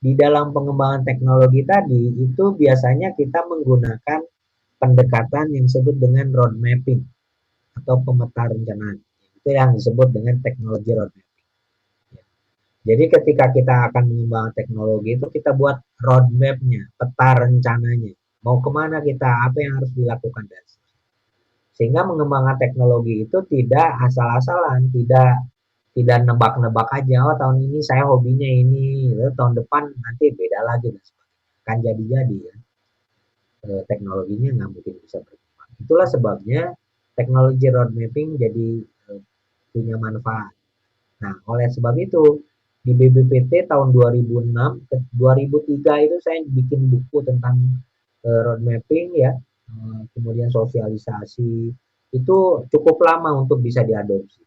di dalam pengembangan teknologi tadi itu biasanya kita menggunakan pendekatan yang disebut dengan road mapping atau pemeta rencanaan. Itu yang disebut dengan teknologi road mapping. Jadi ketika kita akan mengembangkan teknologi itu kita buat road map-nya, peta rencananya. Mau kemana kita, apa yang harus dilakukan dan sehingga mengembangkan teknologi itu tidak asal-asalan, tidak nebak-nebak aja. Oh, tahun ini saya hobinya ini, tahun depan nanti beda lagi dan sebagainya. Kan jadi-jadi ya. Teknologinya nggak mungkin bisa berkembang. Itulah sebabnya teknologi road mapping jadi punya manfaat. Nah, oleh sebab itu di BBPT tahun 2006 ke 2003 itu saya bikin buku tentang road mapping ya. Kemudian sosialisasi itu cukup lama untuk bisa diadopsi.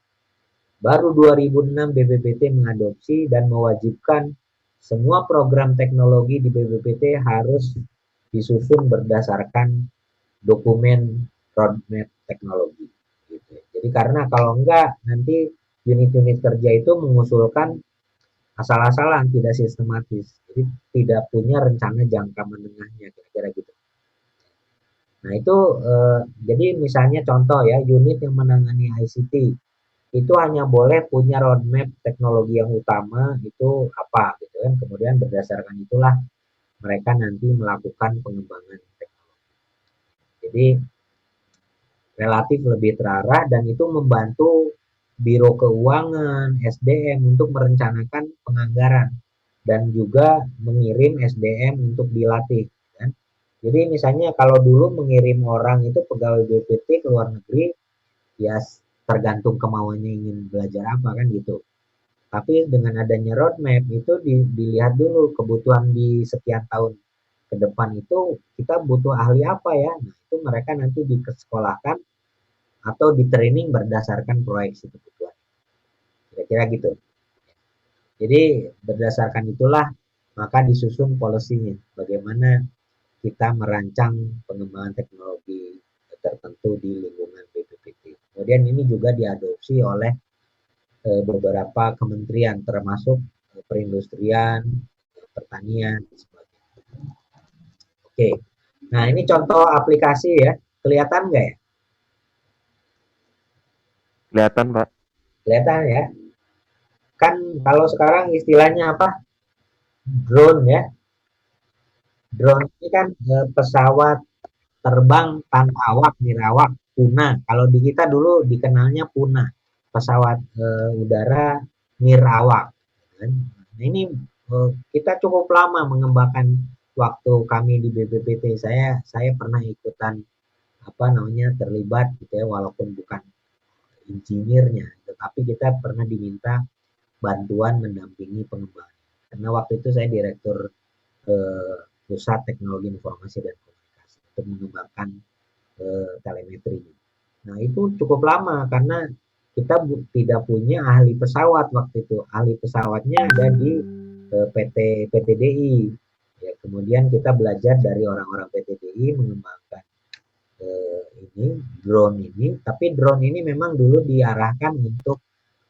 Baru 2006 BBPT mengadopsi dan mewajibkan semua program teknologi di BBPT harus disusun berdasarkan dokumen roadmap teknologi. Gitu. Jadi karena kalau enggak nanti unit-unit kerja itu mengusulkan asal-asalan, tidak sistematis. Jadi tidak punya rencana jangka menengahnya, kira-kira gitu. Nah itu jadi misalnya contoh ya, unit yang menangani ICT itu hanya boleh punya roadmap teknologi yang utama itu apa gitu kan. Kemudian berdasarkan itulah mereka nanti melakukan pengembangan teknologi. Jadi relatif lebih terarah dan itu membantu Biro Keuangan, SDM untuk merencanakan penganggaran dan juga mengirim SDM untuk dilatih. Kan? Jadi misalnya kalau dulu mengirim orang itu pegawai BPT ke luar negeri, ya tergantung kemauannya ingin belajar apa kan gitu. Tapi dengan adanya roadmap itu dilihat dulu kebutuhan di sekian tahun ke depan itu kita butuh ahli apa ya. Nah itu mereka nanti disekolahkan atau di training berdasarkan proyeksi kebutuhan. Kira-kira gitu. Jadi berdasarkan itulah maka disusun polisinya. Bagaimana kita merancang pengembangan teknologi tertentu di lingkungan BPPT. Kemudian ini juga diadopsi oleh beberapa kementerian termasuk perindustrian, pertanian, dan sebagainya. Oke, nah ini contoh aplikasi ya, kelihatan nggak ya? Kelihatan, Pak. Kelihatan ya. Kan kalau sekarang istilahnya apa? Drone ya. Drone ini kan pesawat terbang tanpa awak, nirawak, Puna. Kalau di kita dulu dikenalnya Puna, pesawat udara nirawak. Kan? Nah, ini kita cukup lama mengembangkan waktu kami di BPPT. Saya pernah ikutan terlibat gitu ya, walaupun bukan insinyurnya, tetapi kita pernah diminta bantuan mendampingi pengembangan. Karena waktu itu saya direktur Pusat Teknologi Informasi dan Komunikasi untuk mengembangkan telemetri. Nah itu cukup lama karena kita tidak punya ahli pesawat waktu itu. Ahli pesawatnya ada di PTDI. Ya, kemudian kita belajar dari orang-orang PTDI mengembangkan drone ini. Tapi drone ini memang dulu diarahkan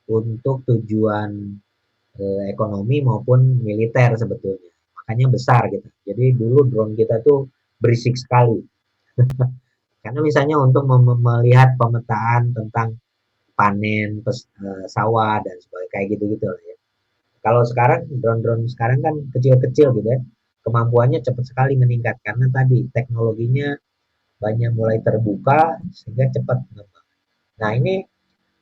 untuk tujuan ekonomi maupun militer sebetulnya. Makanya besar gitu. Jadi dulu drone kita tuh berisik sekali. Karena misalnya untuk melihat pemetaan tentang panen sawah dan sebagainya kayak gitu-gitu lah ya. Kalau sekarang drone-drone sekarang kan kecil-kecil gitu ya. Kemampuannya cepat sekali meningkat karena tadi teknologinya banyak mulai terbuka sehingga cepat mengembang. Nah, ini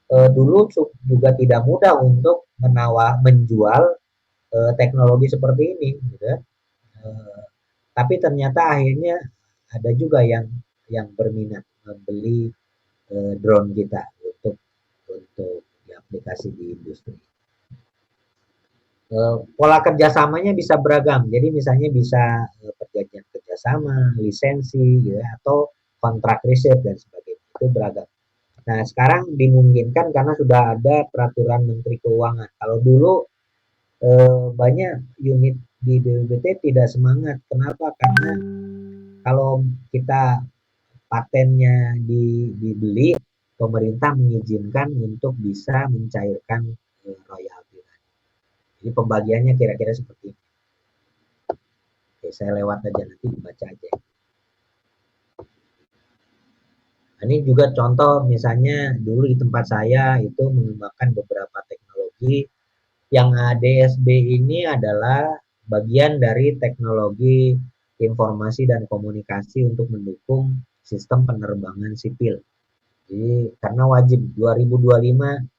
dulu juga tidak mudah untuk menjual teknologi seperti ini gitu ya. Tapi ternyata akhirnya ada juga yang berminat membeli drone kita untuk diaplikasi di industri. Pola kerjasamanya bisa beragam. Jadi misalnya bisa perjanjian kerjasama, lisensi, gitu ya, atau kontrak riset dan sebagainya. Itu beragam. Nah sekarang dimungkinkan karena sudah ada peraturan Menteri Keuangan. Kalau dulu banyak unit di BPPT tidak semangat. Kenapa? Karena kalau kita patennya dibeli, pemerintah mengizinkan untuk bisa mencairkan royalti. Jadi pembagiannya kira-kira seperti ini. Oke, saya lewat aja nanti dibaca aja. Nah, ini juga contoh misalnya dulu di tempat saya itu mengembangkan beberapa teknologi. Yang ADSB ini adalah bagian dari teknologi informasi dan komunikasi untuk mendukung sistem penerbangan sipil. Jadi karena wajib 2025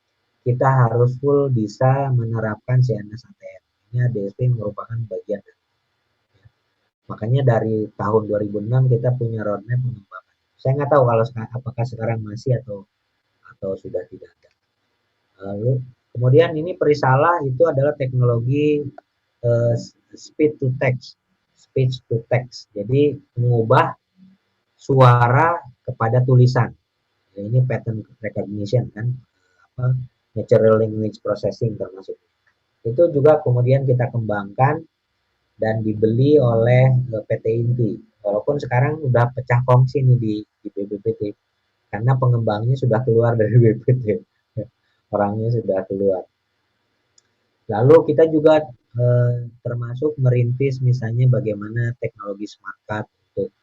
kita harus full bisa menerapkan CNS-ATM. Ini ADSB merupakan bagian dari. Makanya dari tahun 2006 kita punya roadmap pengembangan. Saya nggak tahu kalau apakah sekarang masih atau sudah tidak ada. Lalu kemudian ini Perisalah itu adalah teknologi speech to text. Jadi mengubah suara kepada tulisan. Ya, ini pattern recognition kan, natural language processing termasuk. Itu juga kemudian kita kembangkan dan dibeli oleh PT Inti. Walaupun sekarang udah pecah kongsi nih di BPPT karena pengembangnya sudah keluar dari BPPT. Orangnya sudah keluar. Lalu kita juga termasuk merintis misalnya bagaimana teknologi smart card untuk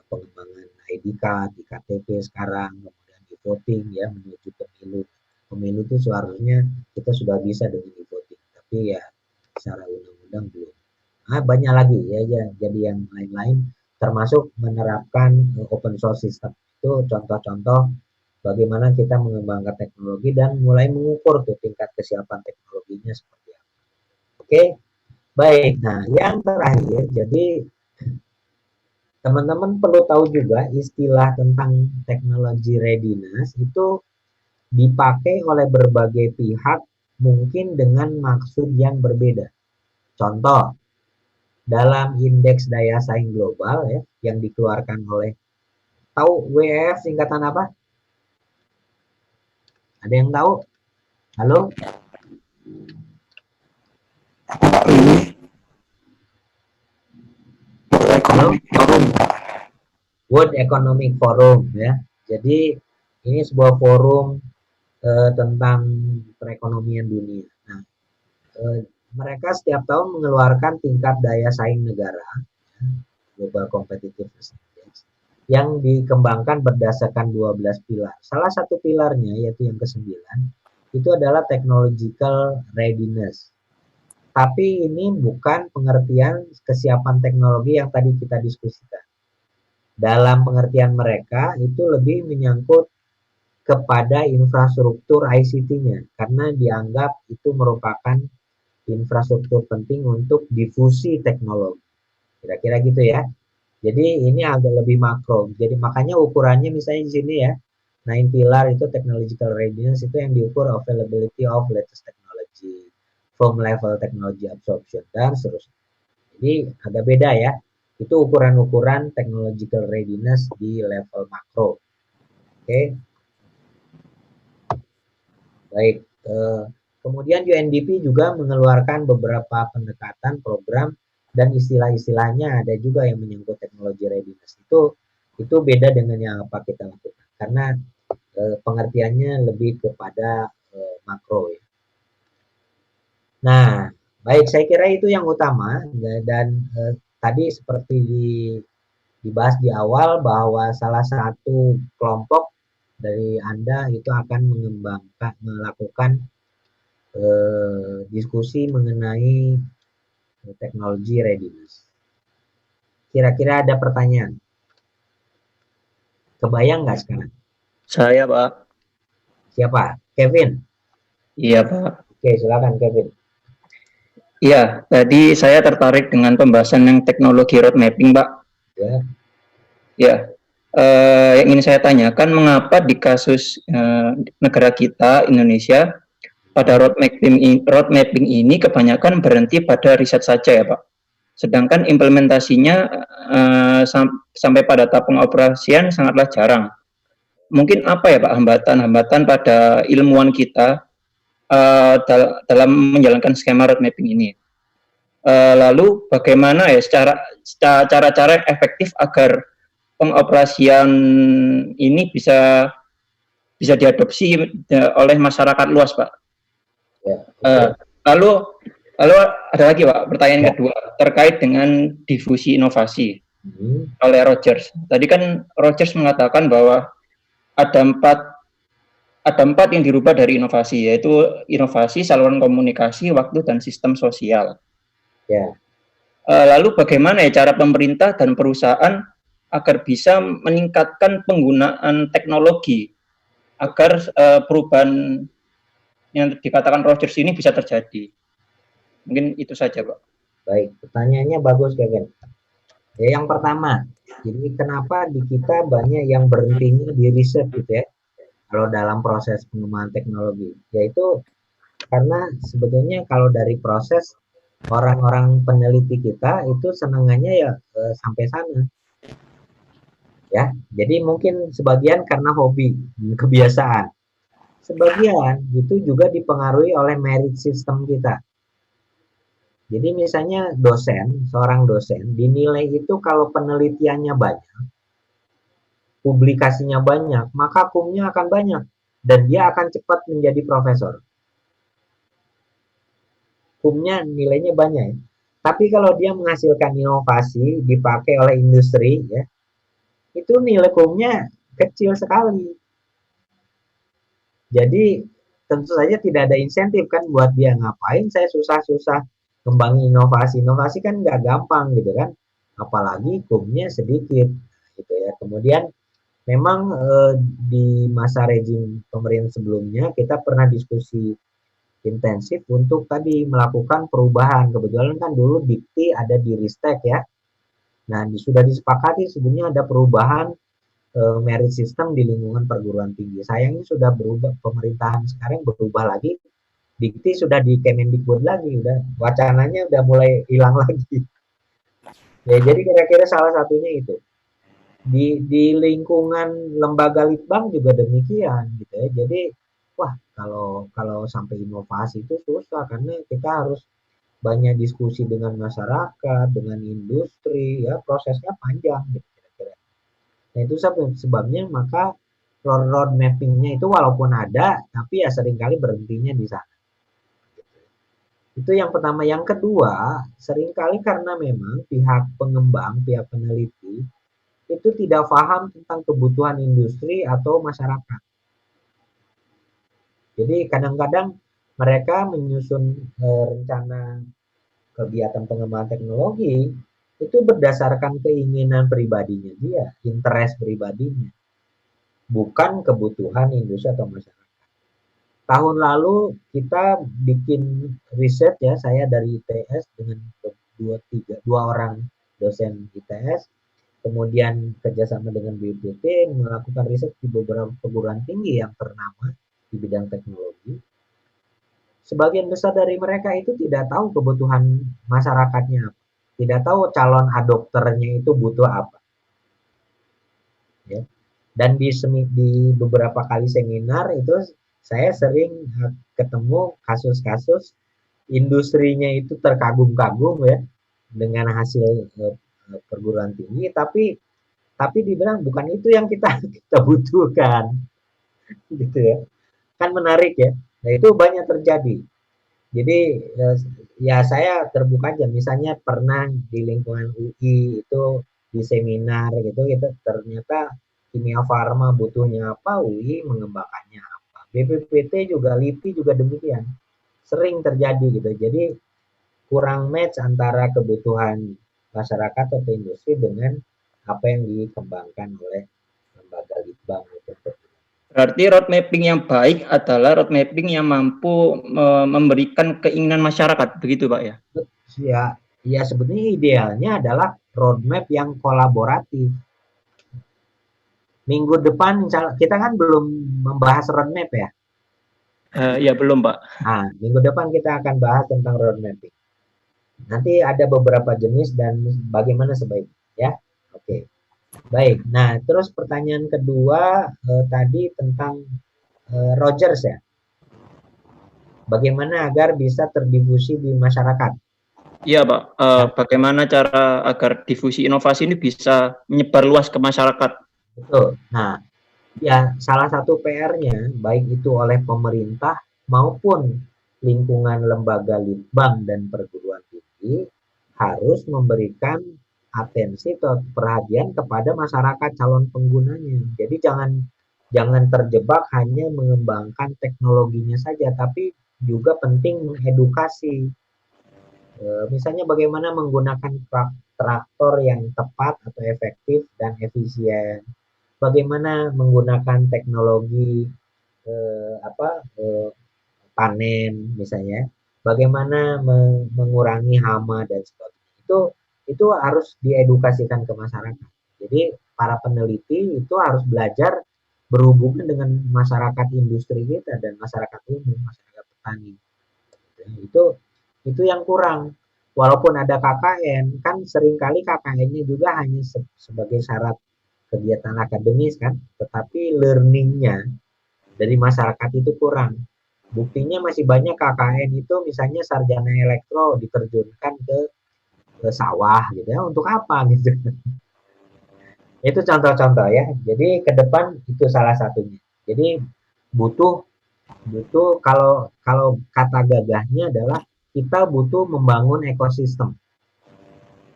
pengembangan ID card, di KTP sekarang, kemudian di voting ya menuju pemilu. Pemilu itu seharusnya kita sudah bisa dengan di voting, tapi ya secara undang-undang belum. Banyak lagi ya, jadi yang lain-lain termasuk menerapkan open source system. Itu contoh-contoh bagaimana kita mengembangkan teknologi dan mulai mengukur tuh tingkat kesiapan teknologinya seperti apa. Oke, baik. Nah, yang terakhir, jadi teman-teman perlu tahu juga istilah tentang teknologi readiness itu dipakai oleh berbagai pihak mungkin dengan maksud yang berbeda. Contoh, dalam indeks daya saing global ya yang dikeluarkan oleh tahu WEF singkatan apa? Ada yang tahu? Halo? World Economic Forum ya. Jadi ini sebuah forum tentang perekonomian dunia. Nah, mereka setiap tahun mengeluarkan tingkat daya saing negara, Global Competitiveness Index, yang dikembangkan berdasarkan 12 pilar. Salah satu pilarnya yaitu yang ke-9, itu adalah technological readiness. Tapi ini bukan pengertian kesiapan teknologi yang tadi kita diskusikan. Dalam pengertian mereka itu lebih menyangkut kepada infrastruktur ICT-nya karena dianggap itu merupakan infrastruktur penting untuk difusi teknologi. Kira-kira gitu ya. Jadi ini agak lebih makro. Jadi makanya ukurannya misalnya di sini ya, 9 pilar itu technological readiness itu yang diukur availability of latest technology, firm level technology absorption dan seterusnya. Jadi agak beda ya. Itu ukuran-ukuran technological readiness di level makro. Oke. Baik. Kemudian UNDP juga mengeluarkan beberapa pendekatan program dan istilah-istilahnya ada juga yang menyangkut teknologi readiness. Itu beda dengan yang apa kita lakukan karena pengertiannya lebih kepada makro ya. Nah, baik saya kira itu yang utama dan tadi seperti dibahas di awal bahwa salah satu kelompok dari Anda itu akan melakukan diskusi mengenai teknologi readiness. Kira-kira ada pertanyaan? Kebayang nggak sekarang? Saya, Pak. Siapa? Kevin? Iya, Pak. Oke, silakan Kevin. Iya, tadi saya tertarik dengan pembahasan yang teknologi road mapping, Pak. Ya. Ya, yang ingin saya tanyakan, mengapa di kasus negara kita, Indonesia, pada road mapping ini kebanyakan berhenti pada riset saja ya, Pak. Sedangkan implementasinya sampai pada tahap pengoperasian sangatlah jarang. Mungkin apa ya, Pak, hambatan-hambatan pada ilmuwan kita dalam menjalankan skema road mapping ini? Lalu bagaimana ya cara-cara efektif agar pengoperasian ini bisa diadopsi oleh masyarakat luas, Pak? Ya, lalu ada lagi, Pak, pertanyaan kedua terkait dengan difusi inovasi oleh Rogers. Tadi kan Rogers mengatakan bahwa ada empat yang dirubah dari inovasi, yaitu inovasi, saluran komunikasi, waktu, dan sistem sosial. Ya. Lalu bagaimana ya cara pemerintah dan perusahaan agar bisa meningkatkan penggunaan teknologi agar perubahan yang dikatakan Rogers ini bisa terjadi? Mungkin itu saja, Pak. Baik, pertanyaannya bagus, Kevin. Ya, yang pertama, jadi kenapa di kita banyak yang berhentinya di riset gitu ya, kalau dalam proses pengembangan teknologi, yaitu karena sebetulnya kalau dari proses orang-orang peneliti kita itu senangannya ya sampai sana. Ya, jadi mungkin sebagian karena hobi, kebiasaan. Sebagian itu juga dipengaruhi oleh merit system kita. Jadi misalnya seorang dosen dinilai itu kalau penelitiannya banyak, publikasinya banyak, maka kumnya akan banyak dan dia akan cepat menjadi profesor. Kumnya nilainya banyak ya. Tapi kalau dia menghasilkan inovasi dipakai oleh industri ya, itu nilai kumnya kecil sekali. Jadi tentu saja tidak ada insentif kan buat dia, ngapain saya susah-susah kembangin inovasi. Inovasi kan nggak gampang gitu kan, apalagi kumnya sedikit gitu ya. Kemudian memang di masa rejim pemerintah sebelumnya kita pernah diskusi intensif untuk tadi melakukan perubahan. Kebetulan kan dulu Dikti ada di Ristek ya. Nah, sudah disepakati sebenarnya ada perubahan merit system di lingkungan perguruan tinggi. Sayangnya sudah berubah, pemerintahan sekarang berubah lagi. Dikti sudah di Kemendikbud lagi, udah wacananya udah mulai hilang lagi. Ya, jadi kira-kira salah satunya itu. Di lingkungan lembaga litbang juga demikian gitu ya. Jadi wah kalau sampai inovasi itu susah karena kita harus banyak diskusi dengan masyarakat, dengan industri ya, prosesnya panjang gitu kira-kira. Nah, itu sebabnya maka road mapping-nya itu walaupun ada tapi ya seringkali berhentinya di sana. Itu yang pertama. Yang kedua, seringkali karena memang pihak pengembang, pihak peneliti itu tidak paham tentang kebutuhan industri atau masyarakat. Jadi kadang-kadang mereka menyusun rencana kegiatan pengembangan teknologi itu berdasarkan keinginan pribadinya dia, interest pribadinya. bukan kebutuhan industri atau masyarakat. Tahun lalu kita bikin riset ya, saya dari ITS dengan dua orang dosen ITS, kemudian kerjasama dengan BPT melakukan riset di beberapa perguruan tinggi yang ternama di bidang teknologi. Sebagian besar dari mereka itu tidak tahu kebutuhan masyarakatnya apa, tidak tahu calon adopternya itu butuh apa. Ya. Dan di beberapa kali seminar itu saya sering ketemu kasus-kasus industrinya itu terkagum-kagum ya dengan hasil perguruan tinggi, tapi dibilang bukan itu yang kita butuhkan, gitu ya. Kan menarik ya. Nah itu banyak terjadi. Jadi ya saya terbuka aja. Misalnya pernah di lingkungan UI itu di seminar gitu, ternyata kimia farma butuhnya apa, UI mengembangkannya apa. BPPT juga, LIPI juga demikian. Sering terjadi gitu. Jadi kurang match antara kebutuhan masyarakat atau industri dengan apa yang dikembangkan oleh lembaga litbang. Berarti road mapping yang baik adalah road mapping yang mampu memberikan keinginan masyarakat, begitu Pak ya? Ya sebetulnya idealnya adalah roadmap yang kolaboratif. Minggu depan kita kan belum membahas roadmap ya. Ya belum Pak. Nah, minggu depan kita akan bahas tentang road mapping. Nanti ada beberapa jenis dan bagaimana sebaiknya ya. Oke. Baik. Nah, terus pertanyaan kedua tadi tentang Rogers ya. Bagaimana agar bisa terdifusi di masyarakat? Iya Pak. Bagaimana cara agar difusi inovasi ini bisa menyebar luas ke masyarakat? Betul. Nah, ya salah satu PR-nya baik itu oleh pemerintah maupun lingkungan lembaga litbang dan perguruan tinggi harus memberikan atensi atau perhatian kepada masyarakat calon penggunanya. Jadi jangan terjebak hanya mengembangkan teknologinya saja, tapi juga penting mengedukasi. Misalnya bagaimana menggunakan traktor yang tepat atau efektif dan efisien. Bagaimana menggunakan teknologi panen misalnya, bagaimana mengurangi hama dan sebagainya. Itu harus diedukasikan ke masyarakat. Jadi para peneliti itu harus belajar berhubungan dengan masyarakat industri kita dan masyarakat umum, masyarakat petani. Itu yang kurang. Walaupun ada KKN, kan seringkali KKN-nya juga hanya sebagai syarat kegiatan akademis kan, tetapi learning-nya dari masyarakat itu kurang. Buktinya masih banyak KKN itu misalnya sarjana elektro diterjunkan ke sawah gitu ya, untuk apa gitu. Itu contoh-contoh ya. Jadi ke depan itu salah satunya. Jadi butuh kalau kata gagahnya adalah kita butuh membangun ekosistem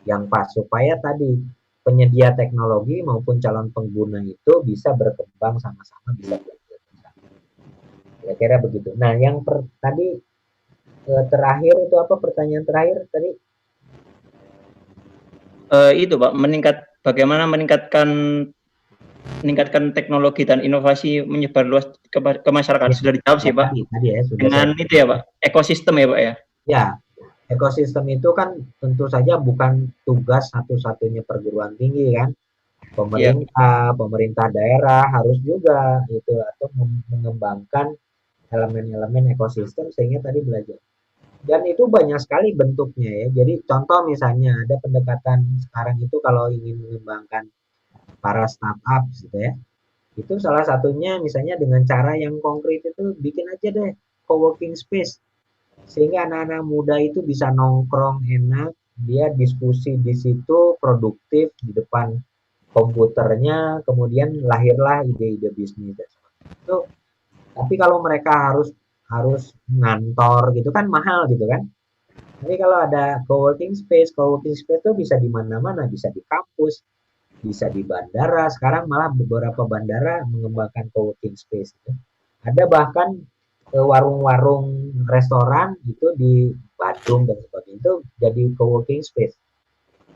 yang pas supaya tadi penyedia teknologi maupun calon pengguna itu bisa berkembang sama-sama, bisa belajar bersama. Kira-kira begitu. Nah, yang tadi terakhir itu apa pertanyaan terakhir tadi? Itu Pak, bagaimana meningkatkan teknologi dan inovasi menyebar luas ke masyarakat. Ya, sudah dijawab sih Pak. Tadi ya, sudah dengan itu ya Pak, ekosistem ya Pak ya. Ya, ekosistem itu kan tentu saja bukan tugas satu-satunya perguruan tinggi kan. Pemerintah daerah harus juga itu atau mengembangkan elemen-elemen ekosistem sehingga tadi belajar. Dan itu banyak sekali bentuknya ya. Jadi contoh misalnya ada pendekatan sekarang itu kalau ingin mengembangkan para startup gitu ya. Itu salah satunya misalnya dengan cara yang konkret itu bikin aja deh co-working space. Sehingga anak-anak muda itu bisa nongkrong enak, dia diskusi di situ produktif di depan komputernya, kemudian lahirlah ide-ide bisnis. Itu tapi kalau mereka harus ngantor gitu kan mahal gitu kan. Tapi kalau ada co-working space itu bisa di mana-mana, bisa di kampus, bisa di bandara. Sekarang malah beberapa bandara mengembangkan co-working space. Gitu. Ada bahkan warung-warung restoran itu di Bandung dan sebagainya itu jadi co-working space.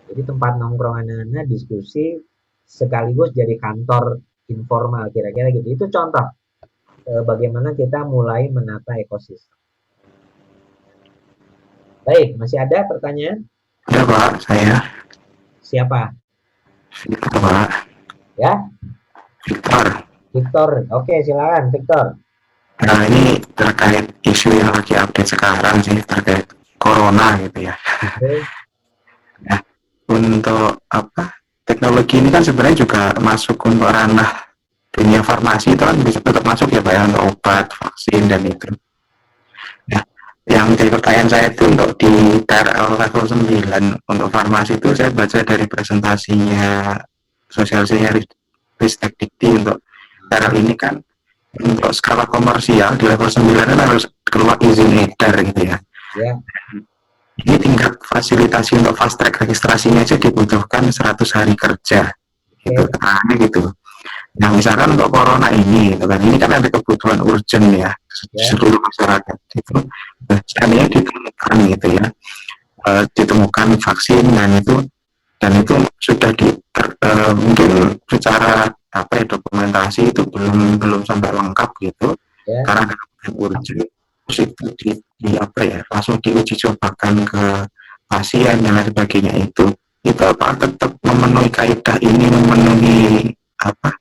Jadi tempat nongkrong anak-anak diskusi sekaligus jadi kantor informal, kira-kira gitu. Itu contoh bagaimana kita mulai menata ekosistem. Baik, masih ada pertanyaan? Ya Pak, saya Siapa? Victor Pak. Ya, Victor. Victor. Oke, silakan Victor. Nah ini terkait isu yang lagi update sekarang sih terkait corona gitu ya. Oke. Nah, untuk apa? Teknologi ini kan sebenarnya juga masuk untuk ranah dunia farmasi, itu kan bisa tetap masuk ya Pak ya, untuk obat, vaksin dan itu. Nah, yang jadi pertanyaan saya itu untuk di TRL level 9 untuk farmasi itu saya baca dari presentasinya sosialisasinya Ristek Dikti untuk TRL ini kan untuk skala komersial di level 9 kan harus keluar izin edar gitu ya. Ya. Ini tingkat fasilitasi untuk fast track registrasinya aja dibutuhkan 100 hari kerja. Gitu, keterangannya gitu. Nah, misalkan untuk corona ini, gitu kan, ini kan ada kebutuhan urgent ya, seluruh masyarakat. Itu seandainya ditemukan gitu ya, ditemukan vaksin dan itu sudah mungkin secara apa ya, dokumentasi itu belum sampai lengkap gitu, karena ada urgent, terus itu di apa ya, langsung diuji cobakan ke pasien dan lain sebagainya, itu apa tetap memenuhi kaidah ini, memenuhi apa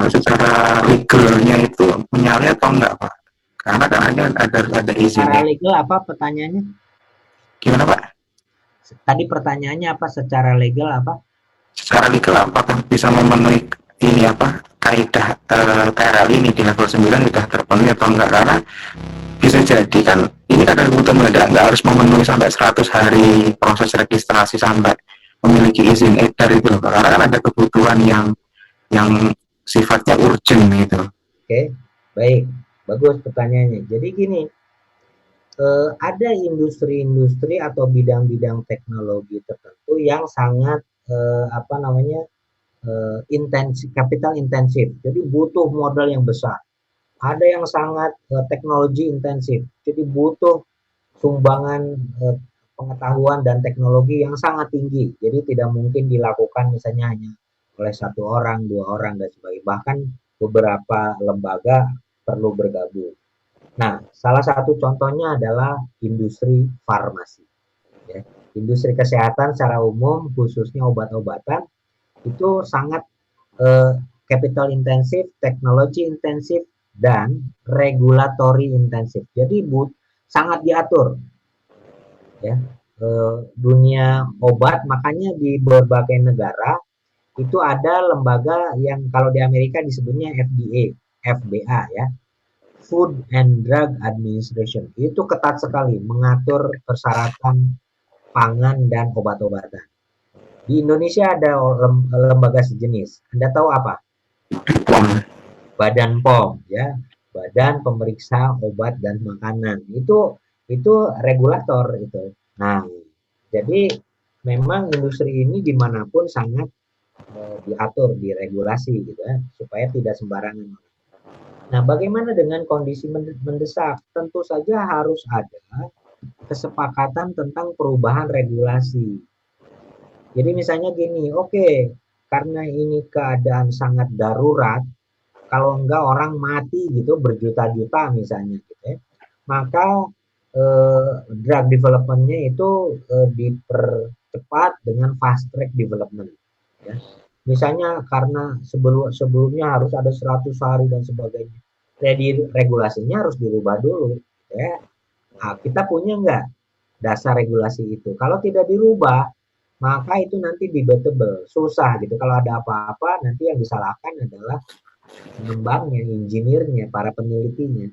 secara legalnya itu menyalahi atau enggak Pak? Karena kan ada izinnya. Secara legal apa pertanyaannya? Gimana Pak? Tadi pertanyaannya apa? Secara legal apa? Secara legal apakah bisa memenuhi ini apa kaidah TRL ini di level 9 sudah terpenuhi atau enggak? Karena bisa jadi kan ini kan ada kebutuhan mendadak, nggak harus memenuhi sampai 100 hari proses registrasi sampai memiliki izin edar itu loh, karena kan ada kebutuhan yang sifatnya urgent gitu. Oke, baik, bagus pertanyaannya. Jadi gini, ada industri-industri atau bidang-bidang teknologi tertentu yang sangat intensif, capital intensif. Jadi butuh modal yang besar. Ada yang sangat teknologi intensif. Jadi butuh sumbangan pengetahuan dan teknologi yang sangat tinggi. Jadi tidak mungkin dilakukan misalnya hanya oleh 1 orang, 2 orang dan sebagainya. Bahkan beberapa lembaga perlu bergabung. Nah, salah satu contohnya adalah industri farmasi. Ya. Industri kesehatan secara umum, khususnya obat-obatan, itu sangat capital intensif, teknologi intensif, dan regulatory intensif. Jadi sangat diatur. Ya. Dunia obat, makanya di berbagai negara itu ada lembaga yang kalau di Amerika disebutnya FDA, FDA ya. Food and Drug Administration. Itu ketat sekali mengatur persyaratan pangan dan obat-obatan. Di Indonesia ada lembaga sejenis. Anda tahu apa? Badan POM ya. Badan Pemeriksa Obat dan Makanan. Itu regulator itu. Nah, jadi memang industri ini dimanapun sangat diatur, diregulasi gitu ya, supaya tidak sembarangan. Nah, bagaimana dengan kondisi mendesak? Tentu saja harus ada kesepakatan tentang perubahan regulasi. Jadi misalnya gini, oke, karena ini keadaan sangat darurat, kalau enggak orang mati gitu berjuta-juta misalnya gitu ya, maka drug development-nya itu dipercepat dengan fast track development ya. Misalnya karena sebelumnya harus ada 100 hari dan sebagainya. Jadi regulasinya harus dirubah dulu ya. Nah, kita punya enggak dasar regulasi itu? Kalau tidak dirubah, maka itu nanti debatable, susah gitu. Kalau ada apa-apa nanti yang disalahkan adalah pengembangnya, injinirnya, para penelitinya.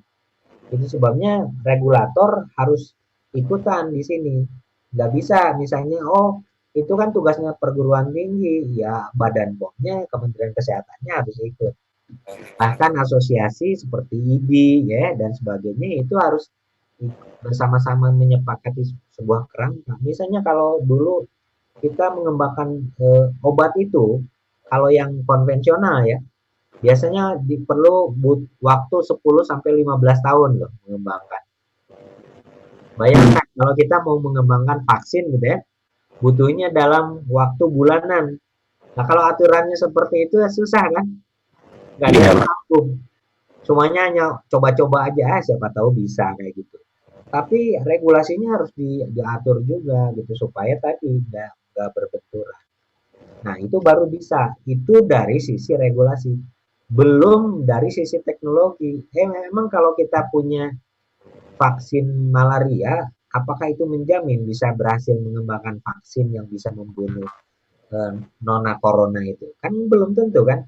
Itu sebabnya regulator harus ikutan di sini. Nggak bisa misalnya, oh itu kan tugasnya perguruan tinggi, ya Badan POM-nya, Kementerian Kesehatannya harus ikut. Bahkan asosiasi seperti IDI ya dan sebagainya itu harus bersama-sama menyepakati sebuah kerangka. Misalnya kalau dulu kita mengembangkan obat itu, kalau yang konvensional ya, biasanya perlu waktu 10 sampai 15 tahun loh mengembangkan. Bayangkan kalau kita mau mengembangkan vaksin gitu ya, butuhnya dalam waktu bulanan. Nah, kalau aturannya seperti itu ya susah kan? nggak ada Iya, yang Pak. mampu. Semuanya hanya coba-coba aja, siapa tahu bisa kayak gitu. Tapi regulasinya harus diatur juga gitu supaya tadi nggak berbenturan. Nah, itu baru bisa. Itu dari sisi regulasi. Belum dari sisi teknologi. Memang kalau kita punya vaksin malaria, apakah itu menjamin bisa berhasil mengembangkan vaksin yang bisa membunuh nona corona itu? Kan belum tentu kan?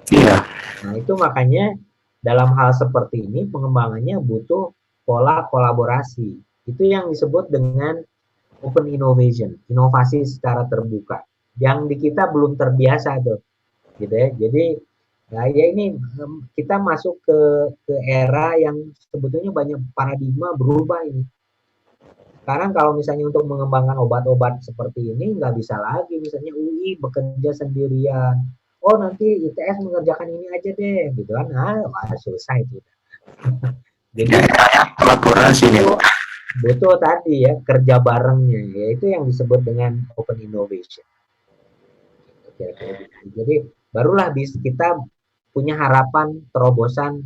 Iya, Nah, itu makanya dalam hal seperti ini pengembangannya butuh pola kolaborasi. Itu yang disebut dengan open innovation, inovasi secara terbuka. Yang di kita belum terbiasa tuh, gitu ya. Jadi, nah ya ini kita masuk ke era yang sebetulnya banyak paradigma berubah ini. Sekarang kalau misalnya untuk mengembangkan obat-obat seperti ini nggak bisa lagi, misalnya UI bekerja sendirian. Oh nanti ITS mengerjakan ini aja deh, gitu kan? Wah, susah itu. ya, Jadi ya, kolaborasi nih, butuh, Pak. butuh tadi ya kerja barengnya, yaitu yang disebut dengan open innovation. Kira-kira gitu. Jadi barulah kita punya harapan terobosan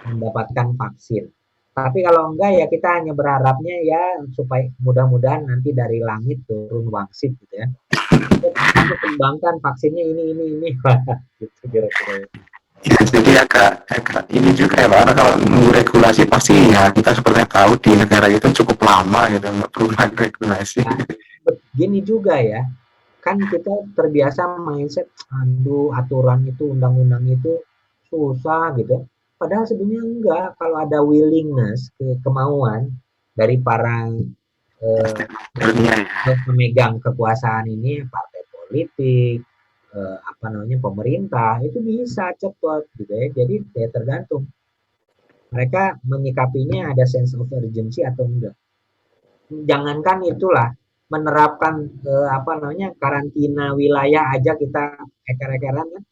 mendapatkan vaksin. Tapi kalau enggak ya kita hanya berharapnya ya supaya mudah-mudahan nanti dari langit turun wangsit gitu ya. Kita kembangkan vaksinnya ini gitu kira-kira. Ya, jadi agak ini juga ya Pak, karena kalau menunggu regulasi pasti ya kita seperti tahu di negara itu cukup lama gitu untuk perubahan regulasi. Nah, gini juga ya, kan kita terbiasa mindset, aduh aturan itu, undang-undang itu susah gitu. Padahal sebenarnya enggak, kalau ada willingness, kemauan dari para eh, Sebenarnya ya. pemegang kekuasaan ini, partai politik, apa namanya pemerintah, itu bisa cepat gitu ya. Jadi ya tergantung mereka menyikapinya ada sense of urgency atau enggak. Jangankan itulah menerapkan apa namanya karantina wilayah aja kita eker-ekeran kan.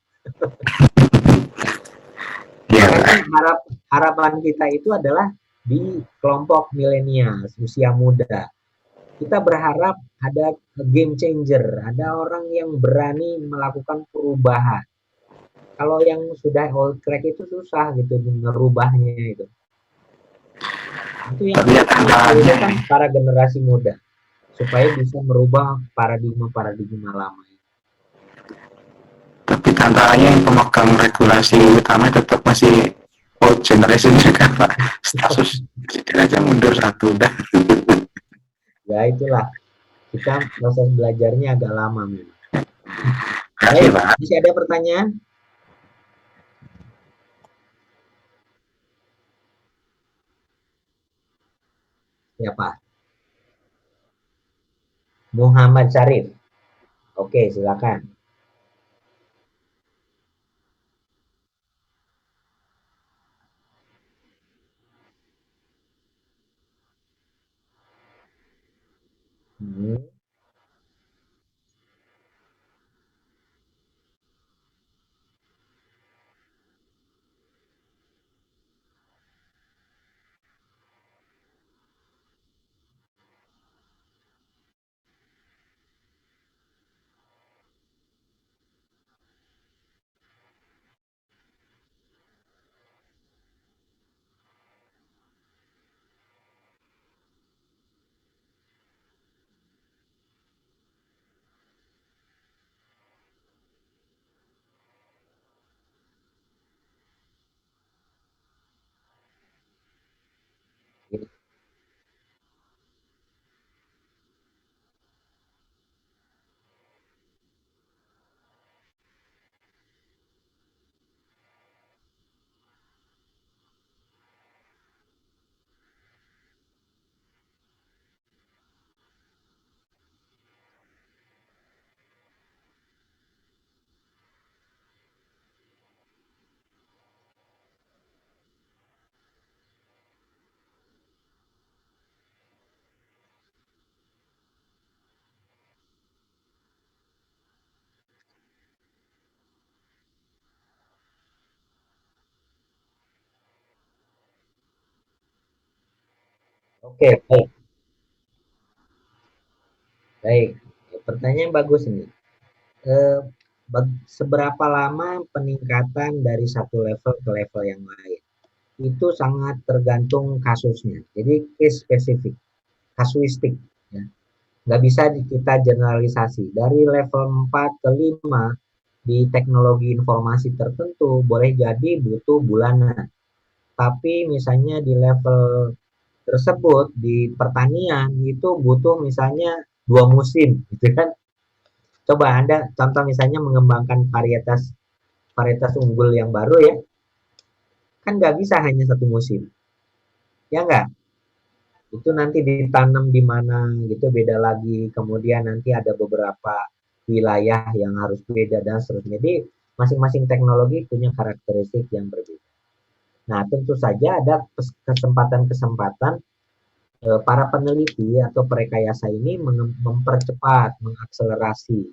Iya Makanya Pak. harapan kita itu adalah di kelompok milenial usia muda. Kita berharap ada game changer, ada orang yang berani melakukan perubahan. Kalau yang sudah old track itu susah gitu merubahnya itu. Itu yang Tapi ya kita tantangannya butuhkan ini, para generasi muda supaya bisa merubah paradigma-paradigma lama. tapi tantangannya yang pemegang regulasi utama tetap masih old generation juga Pak. Status presiden aja mundur satu udah. Ya itulah, kita proses belajarnya agak lama memang. Kasih Baik, Pak. masih ada pertanyaan? Siapa? Muhammad Syarif. Oke, silakan. Hmm. Oke, baik. Baik. Pertanyaan bagus ini. Eh, seberapa lama peningkatan dari satu level ke level yang lain. Itu sangat tergantung kasusnya. Jadi case spesifik, kasuistik. Ya. Nggak bisa kita generalisasi. Dari level 4 ke 5 di teknologi informasi tertentu boleh jadi butuh bulanan. Tapi misalnya di level tersebut di pertanian itu butuh misalnya 2 musim, gitu kan? Coba Anda contoh misalnya mengembangkan varietas varietas unggul yang baru ya, kan nggak bisa hanya 1 musim, ya nggak? Itu nanti ditanam di mana gitu beda lagi, kemudian nanti ada beberapa wilayah yang harus beda dan seterusnya. Jadi masing-masing teknologi punya karakteristik yang berbeda. Nah, tentu saja ada kesempatan-kesempatan para peneliti atau perekayasa ini mempercepat, mengakselerasi.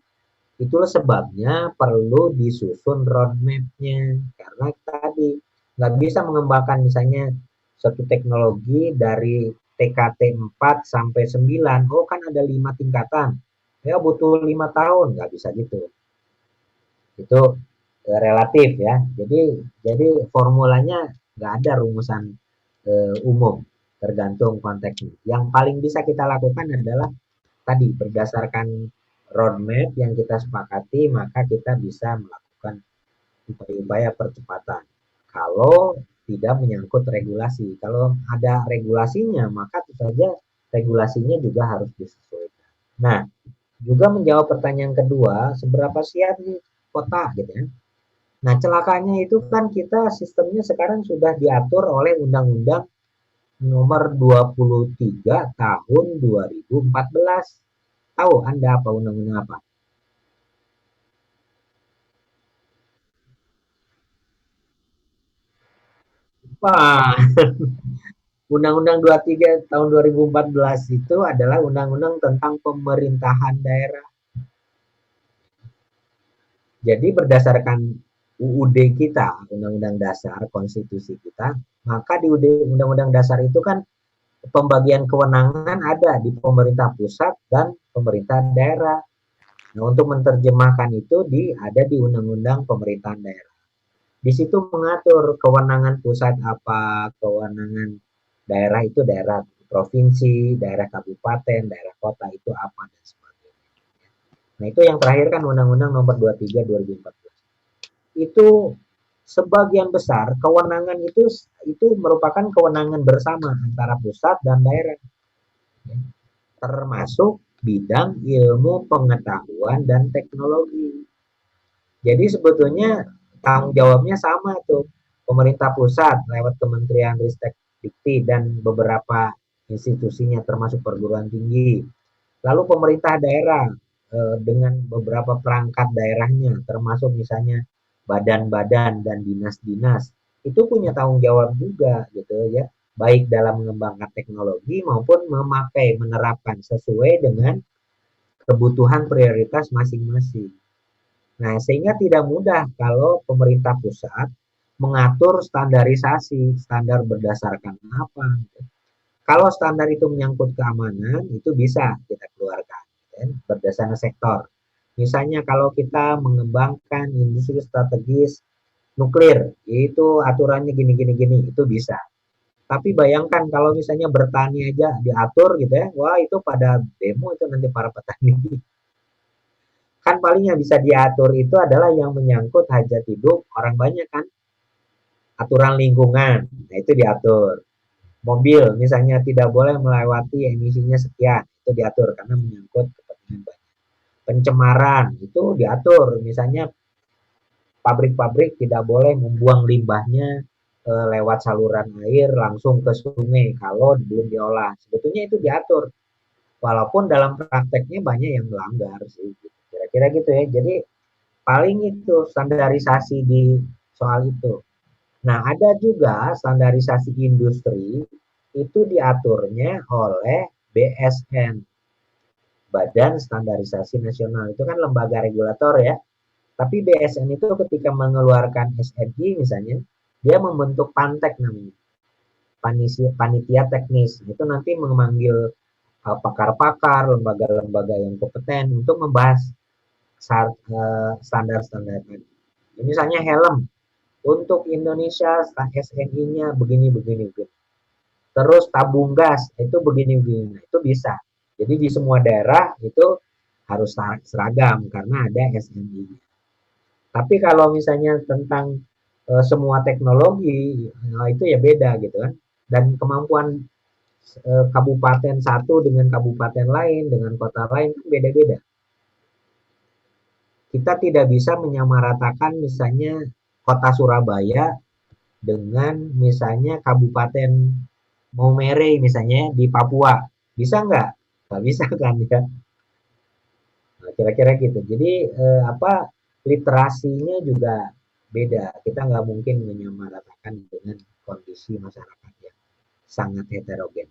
Itulah sebabnya perlu disusun roadmap-nya. Karena tadi nggak bisa mengembangkan misalnya satu teknologi dari TKT 4 sampai 9. Oh kan ada 5 tingkatan. Ya butuh 5 tahun. Nggak bisa gitu. Itu relatif ya. Jadi formulanya nggak ada rumusan umum. Tergantung konteksnya. Yang paling bisa kita lakukan adalah tadi berdasarkan roadmap yang kita sepakati, maka kita bisa melakukan upaya-upaya percepatan. Kalau tidak menyangkut regulasi. Kalau ada regulasinya, maka tentu saja regulasinya juga harus disesuaikan. Nah, juga menjawab pertanyaan kedua, seberapa siap nih kota gitu ya. Nah, celakanya itu kan kita sistemnya sekarang sudah diatur oleh Undang-Undang Nomor 23 Tahun 2014. Tahu Anda apa undang-undang apa? Wah, Undang-Undang 23 tahun 2014 itu adalah undang-undang tentang pemerintahan daerah. Jadi berdasarkan UUD kita, Undang-Undang Dasar, konstitusi kita, maka di Undang-Undang Dasar itu kan pembagian kewenangan ada di pemerintah pusat dan pemerintah daerah. Nah, untuk menerjemahkan itu ada di Undang-Undang Pemerintahan Daerah. Di situ mengatur kewenangan pusat apa, kewenangan daerah itu daerah provinsi, daerah kabupaten, daerah kota itu apa dan sebagainya. Nah, itu yang terakhir kan Undang-Undang Nomor 23 2014. Itu sebagian besar kewenangan itu merupakan kewenangan bersama antara pusat dan daerah. Termasuk bidang ilmu pengetahuan dan teknologi. Jadi sebetulnya tanggung jawabnya sama tuh. Pemerintah pusat lewat Kementerian Ristek Dikti dan beberapa institusinya termasuk perguruan tinggi. Lalu pemerintah daerah dengan beberapa perangkat daerahnya termasuk misalnya badan-badan dan dinas-dinas itu punya tanggung jawab juga gitu ya, baik dalam mengembangkan teknologi maupun memakai menerapkan sesuai dengan kebutuhan prioritas masing-masing. Nah, sehingga tidak mudah kalau pemerintah pusat mengatur standarisasi, standar berdasarkan apa. Kalau standar itu menyangkut keamanan, itu bisa kita keluarkan berdasarkan sektor. Misalnya kalau kita mengembangkan industri strategis nuklir, itu aturannya gini, itu bisa. Tapi bayangkan kalau misalnya bertani aja diatur gitu ya, wah itu pada demo itu nanti para petani. Kan paling yang bisa diatur itu adalah yang menyangkut hajat hidup orang banyak kan. Aturan lingkungan, nah itu diatur. Mobil misalnya tidak boleh melewati emisinya sekian, itu diatur karena menyangkut kepentingan banyak. Pencemaran itu diatur, misalnya pabrik-pabrik tidak boleh membuang limbahnya lewat saluran air langsung ke sungai kalau belum diolah. Sebetulnya itu diatur. Walaupun dalam prakteknya banyak yang melanggar sih. Kira-kira gitu ya. Jadi paling itu standarisasi di soal itu. Nah, ada juga standarisasi industri itu diaturnya oleh BSN, Badan Standarisasi Nasional. Itu kan lembaga regulator ya. Tapi BSN itu ketika mengeluarkan SNI misalnya, dia membentuk pantek namanya. Panitia teknis. Itu nanti memanggil pakar-pakar, lembaga-lembaga yang kompeten untuk membahas standar-standar tadi. Misalnya helm untuk Indonesia SNI-nya begini. Terus tabung gas itu begini. Nah, itu bisa. Jadi di semua daerah itu harus seragam karena ada SNI. Tapi kalau misalnya tentang semua teknologi, itu ya beda gitu kan. Dan kemampuan kabupaten satu dengan kabupaten lain, dengan kota lain kan beda-beda. Kita tidak bisa menyamaratakan misalnya kota Surabaya dengan misalnya kabupaten Maumere misalnya di Papua. Bisa nggak? Nggak bisa kan ya. Nah, kira-kira gitu. Jadi literasinya juga beda. Kita nggak mungkin menyamaratakan dengan kondisi masyarakat yang sangat heterogen.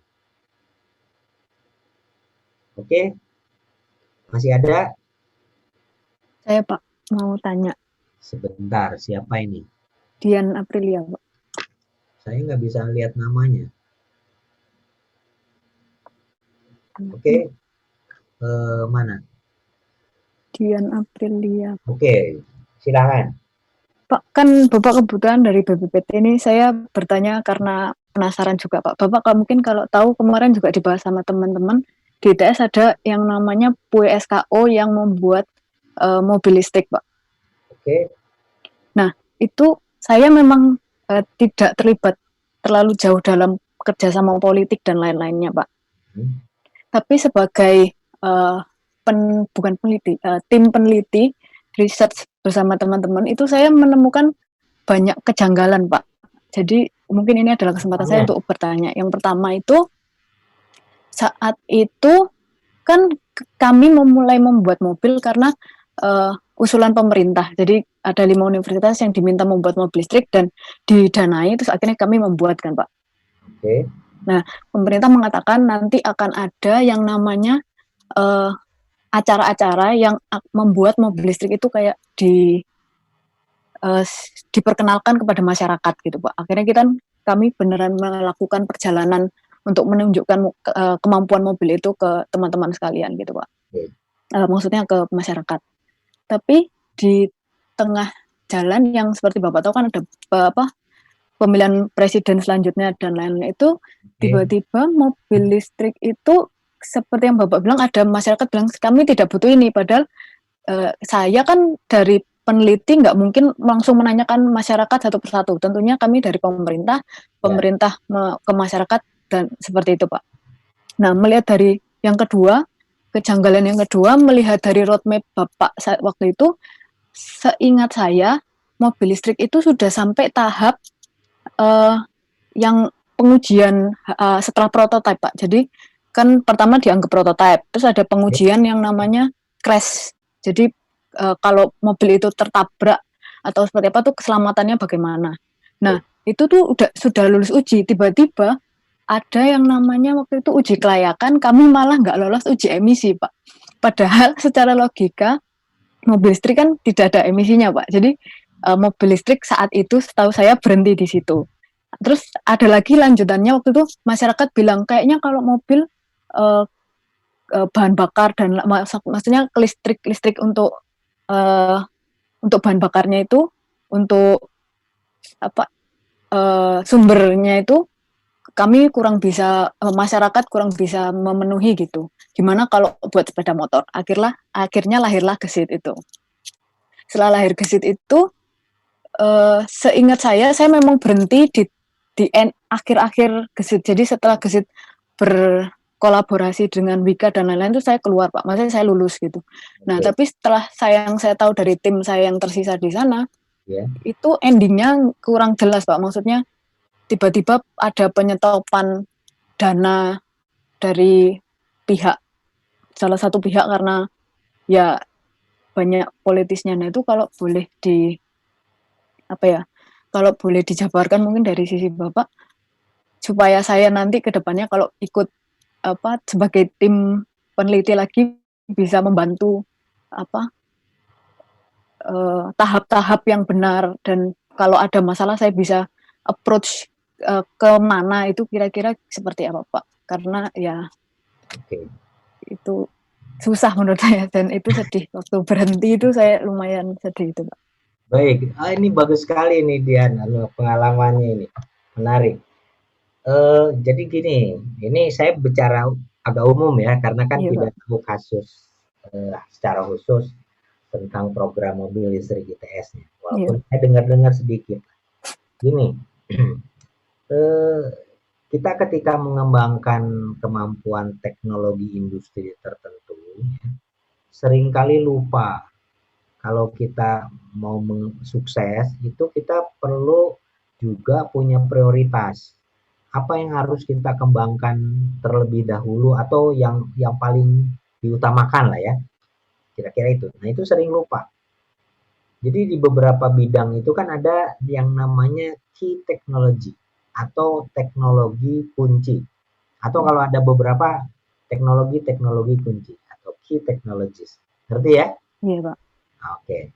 Oke, masih ada? Saya Pak mau tanya, Sebentar, siapa ini? Dian Aprilia Pak. Saya nggak bisa lihat namanya. Oke, mana? Dian Aprilia. Oke, silakan. Pak, kan Bapak kebetulan dari BPPT ini saya bertanya karena penasaran juga Pak. Bapak mungkin kalau tahu kemarin juga dibahas sama teman-teman di ITS ada yang namanya PUSKO yang membuat mobil listrik Pak. Oke. Nah, itu saya memang tidak terlibat terlalu jauh dalam kerjasama politik dan lain-lainnya Pak. Tapi sebagai bukan peneliti, tim peneliti research bersama teman-teman itu saya menemukan banyak kejanggalan Pak. Jadi mungkin ini adalah kesempatan saya untuk bertanya. Yang pertama itu saat itu kan kami memulai membuat mobil karena usulan pemerintah. Jadi ada 5 universitas yang diminta membuat mobil listrik dan didanai, terus akhirnya kami membuatkan Pak. Oke. Nah, pemerintah mengatakan nanti akan ada yang namanya acara-acara yang membuat mobil listrik itu kayak diperkenalkan kepada masyarakat gitu Pak. Akhirnya kami beneran melakukan perjalanan untuk menunjukkan kemampuan mobil itu ke teman-teman sekalian gitu Pak. Maksudnya ke masyarakat. Tapi di tengah jalan yang seperti Bapak tahu kan ada pemilihan presiden selanjutnya dan lain-lain itu tiba-tiba mobil listrik itu seperti yang Bapak bilang ada masyarakat bilang kami tidak butuh ini padahal saya kan dari peneliti nggak mungkin langsung menanyakan masyarakat satu persatu. Tentunya kami dari pemerintah ke masyarakat dan seperti itu Pak. Nah melihat dari yang kedua, kejanggalan yang kedua melihat dari roadmap Bapak waktu itu, seingat saya mobil listrik itu sudah sampai tahap yang pengujian setelah prototipe Pak. Jadi kan pertama dianggap prototipe, terus ada pengujian yang namanya crash. Jadi kalau mobil itu tertabrak atau seperti apa tuh keselamatannya bagaimana. Nah itu tuh sudah lulus uji, tiba-tiba ada yang namanya waktu itu uji kelayakan, kami malah nggak lolos uji emisi Pak. Padahal secara logika mobil listrik kan tidak ada emisinya Pak. Jadi mobil listrik saat itu setahu saya berhenti di situ. Terus ada lagi lanjutannya waktu itu masyarakat bilang kayaknya kalau mobil bahan bakar dan maksudnya listrik untuk bahan bakarnya itu untuk sumbernya itu kami kurang bisa masyarakat kurang bisa memenuhi gitu. Gimana kalau buat sepeda motor? Akhirnya lahirlah Gesit itu. Setelah lahir Gesit itu seingat saya memang berhenti di akhir-akhir Gesit. Jadi setelah Gesit berkolaborasi dengan Wika dan lain-lain itu saya keluar Pak. Maksudnya saya lulus gitu. Nah, tapi setelah yang saya tahu dari tim saya yang tersisa di sana, itu endingnya kurang jelas Pak. Maksudnya tiba-tiba ada penyetopan dana dari salah satu pihak karena ya banyak politisnya. Nah itu kalau boleh kalau boleh dijabarkan mungkin dari sisi Bapak supaya saya nanti ke depannya kalau ikut sebagai tim peneliti lagi bisa membantu tahap-tahap yang benar dan kalau ada masalah saya bisa approach ke mana itu kira-kira seperti apa Pak? Karena ya itu susah menurut saya, dan itu sedih. Waktu berhenti itu saya lumayan sedih itu, Pak. Baik, ini bagus sekali nih Dian, pengalamannya ini menarik. Jadi gini, ini saya bicara agak umum ya, karena kan Iya, tidak Pak. tahu kasus secara khusus tentang program mobil listrik ITS-nya. Iya. Walaupun saya dengar-dengar sedikit. Gini, eh, kita ketika mengembangkan kemampuan teknologi industri tertentu, seringkali lupa kalau kita mau sukses itu kita perlu juga punya prioritas. Apa yang harus kita kembangkan terlebih dahulu atau yang paling diutamakan lah ya. Kira-kira itu. Nah, itu sering lupa. Jadi di beberapa bidang itu kan ada yang namanya key technology atau teknologi kunci. Atau kalau ada beberapa teknologi kunci atau key technologies. Ngerti ya? Iya, Pak. Oke.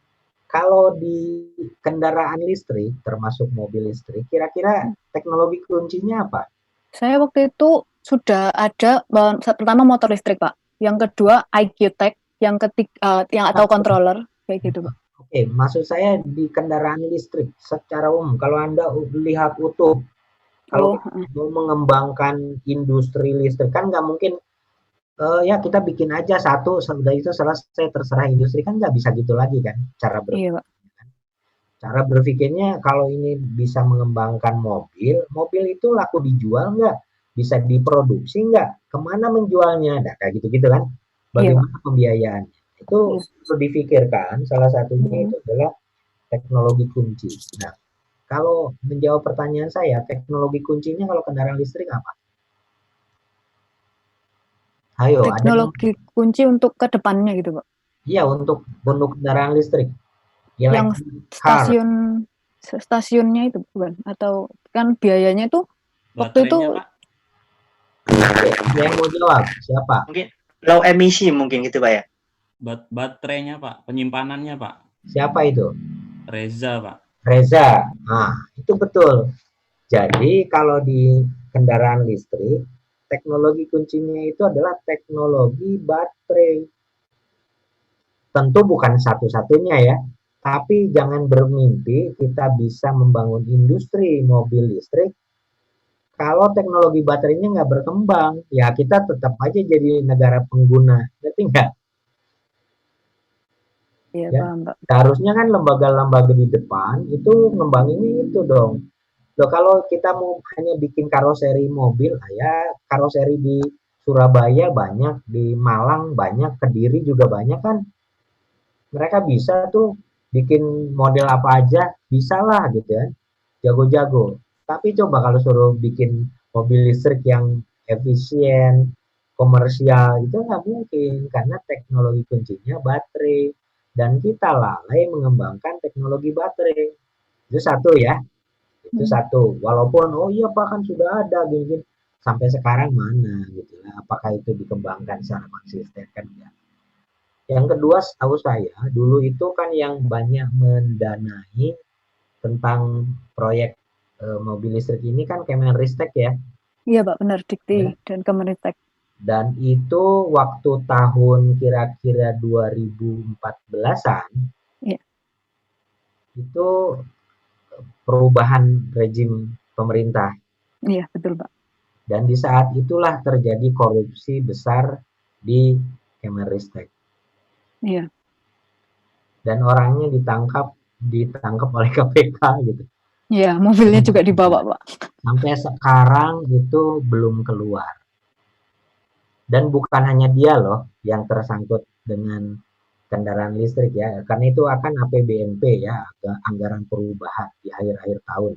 Kalau di kendaraan listrik, termasuk mobil listrik, kira-kira teknologi kuncinya apa? Saya waktu itu sudah ada pertama motor listrik, Pak. Yang kedua IQ Tech, yang ketiga yang atau controller kayak gitu, Pak. Oke, maksud saya di kendaraan listrik secara umum. Kalau Anda lihat utuh, kalau kita mau mengembangkan industri listrik kan nggak mungkin ya kita bikin aja satu, sudah itu selesai terserah industri, kan nggak bisa gitu lagi kan cara berpikir. Iya, Pak. Cara berpikirnya kalau ini bisa mengembangkan mobil itu laku dijual nggak? Bisa diproduksi nggak? Kemana menjualnya? Nah, kayak gitu-gitu kan. Bagaimana pembiayaannya? Itu perlu dipikirkan. Salah satunya itu adalah teknologi kunci. Nah, kalau menjawab pertanyaan saya, teknologi kuncinya kalau kendaraan listrik apa? Ayo, teknologi kunci untuk ke depannya gitu, Pak. Iya, untuk kendaraan listrik. Yang stasiunnya itu bukan, atau kan biayanya itu waktu itu Baterainya, Pak. Yang mau jawab siapa? Mungkin low emisi mungkin gitu, Pak ya. Baterainya, Pak. Penyimpanannya, Pak. Siapa itu? Reza, Pak. Reza. Nah, itu betul. Jadi kalau di kendaraan listrik, teknologi kuncinya itu adalah teknologi baterai. Tentu bukan satu-satunya ya, tapi jangan bermimpi kita bisa membangun industri mobil listrik kalau teknologi baterainya nggak berkembang. Ya kita tetap aja jadi negara pengguna, ngerti nggak? Iya, Ya, paham, Pak. seharusnya kan lembaga-lembaga di depan itu ngembanginnya itu dong. Loh, kalau kita mau hanya bikin karoseri mobil, ya karoseri di Surabaya banyak, di Malang banyak, Kediri juga banyak kan. Mereka bisa tuh bikin model apa aja, bisa lah gitu ya. Jago-jago. Tapi coba kalau suruh bikin mobil listrik yang efisien, komersial, itu nggak mungkin. Karena teknologi kuncinya baterai. Dan kita lalai mengembangkan teknologi baterai. Itu satu ya. Itu satu. Walaupun, oh iya Pak kan sudah ada gini-gini. Sampai sekarang mana gitu ya. Apakah itu dikembangkan secara konsisten kan ya. Yang kedua, setahu saya dulu itu kan yang banyak mendanai tentang proyek mobil listrik ini kan Kemenristek ya. Iya, Pak, benar, Dikti Ya. dan Kemenristek. Dan itu waktu tahun kira-kira 2014-an Iya. itu perubahan rejim pemerintah. Iya, betul, Pak. Dan di saat itulah terjadi korupsi besar di Kemenristek. Iya. Dan orangnya ditangkap oleh KPK gitu. Iya, mobilnya juga dibawa, Pak. Sampai sekarang itu belum keluar. Dan bukan hanya dia loh yang tersangkut dengan kendaraan listrik ya, karena itu akan APBNP ya, anggaran perubahan di akhir-akhir tahun.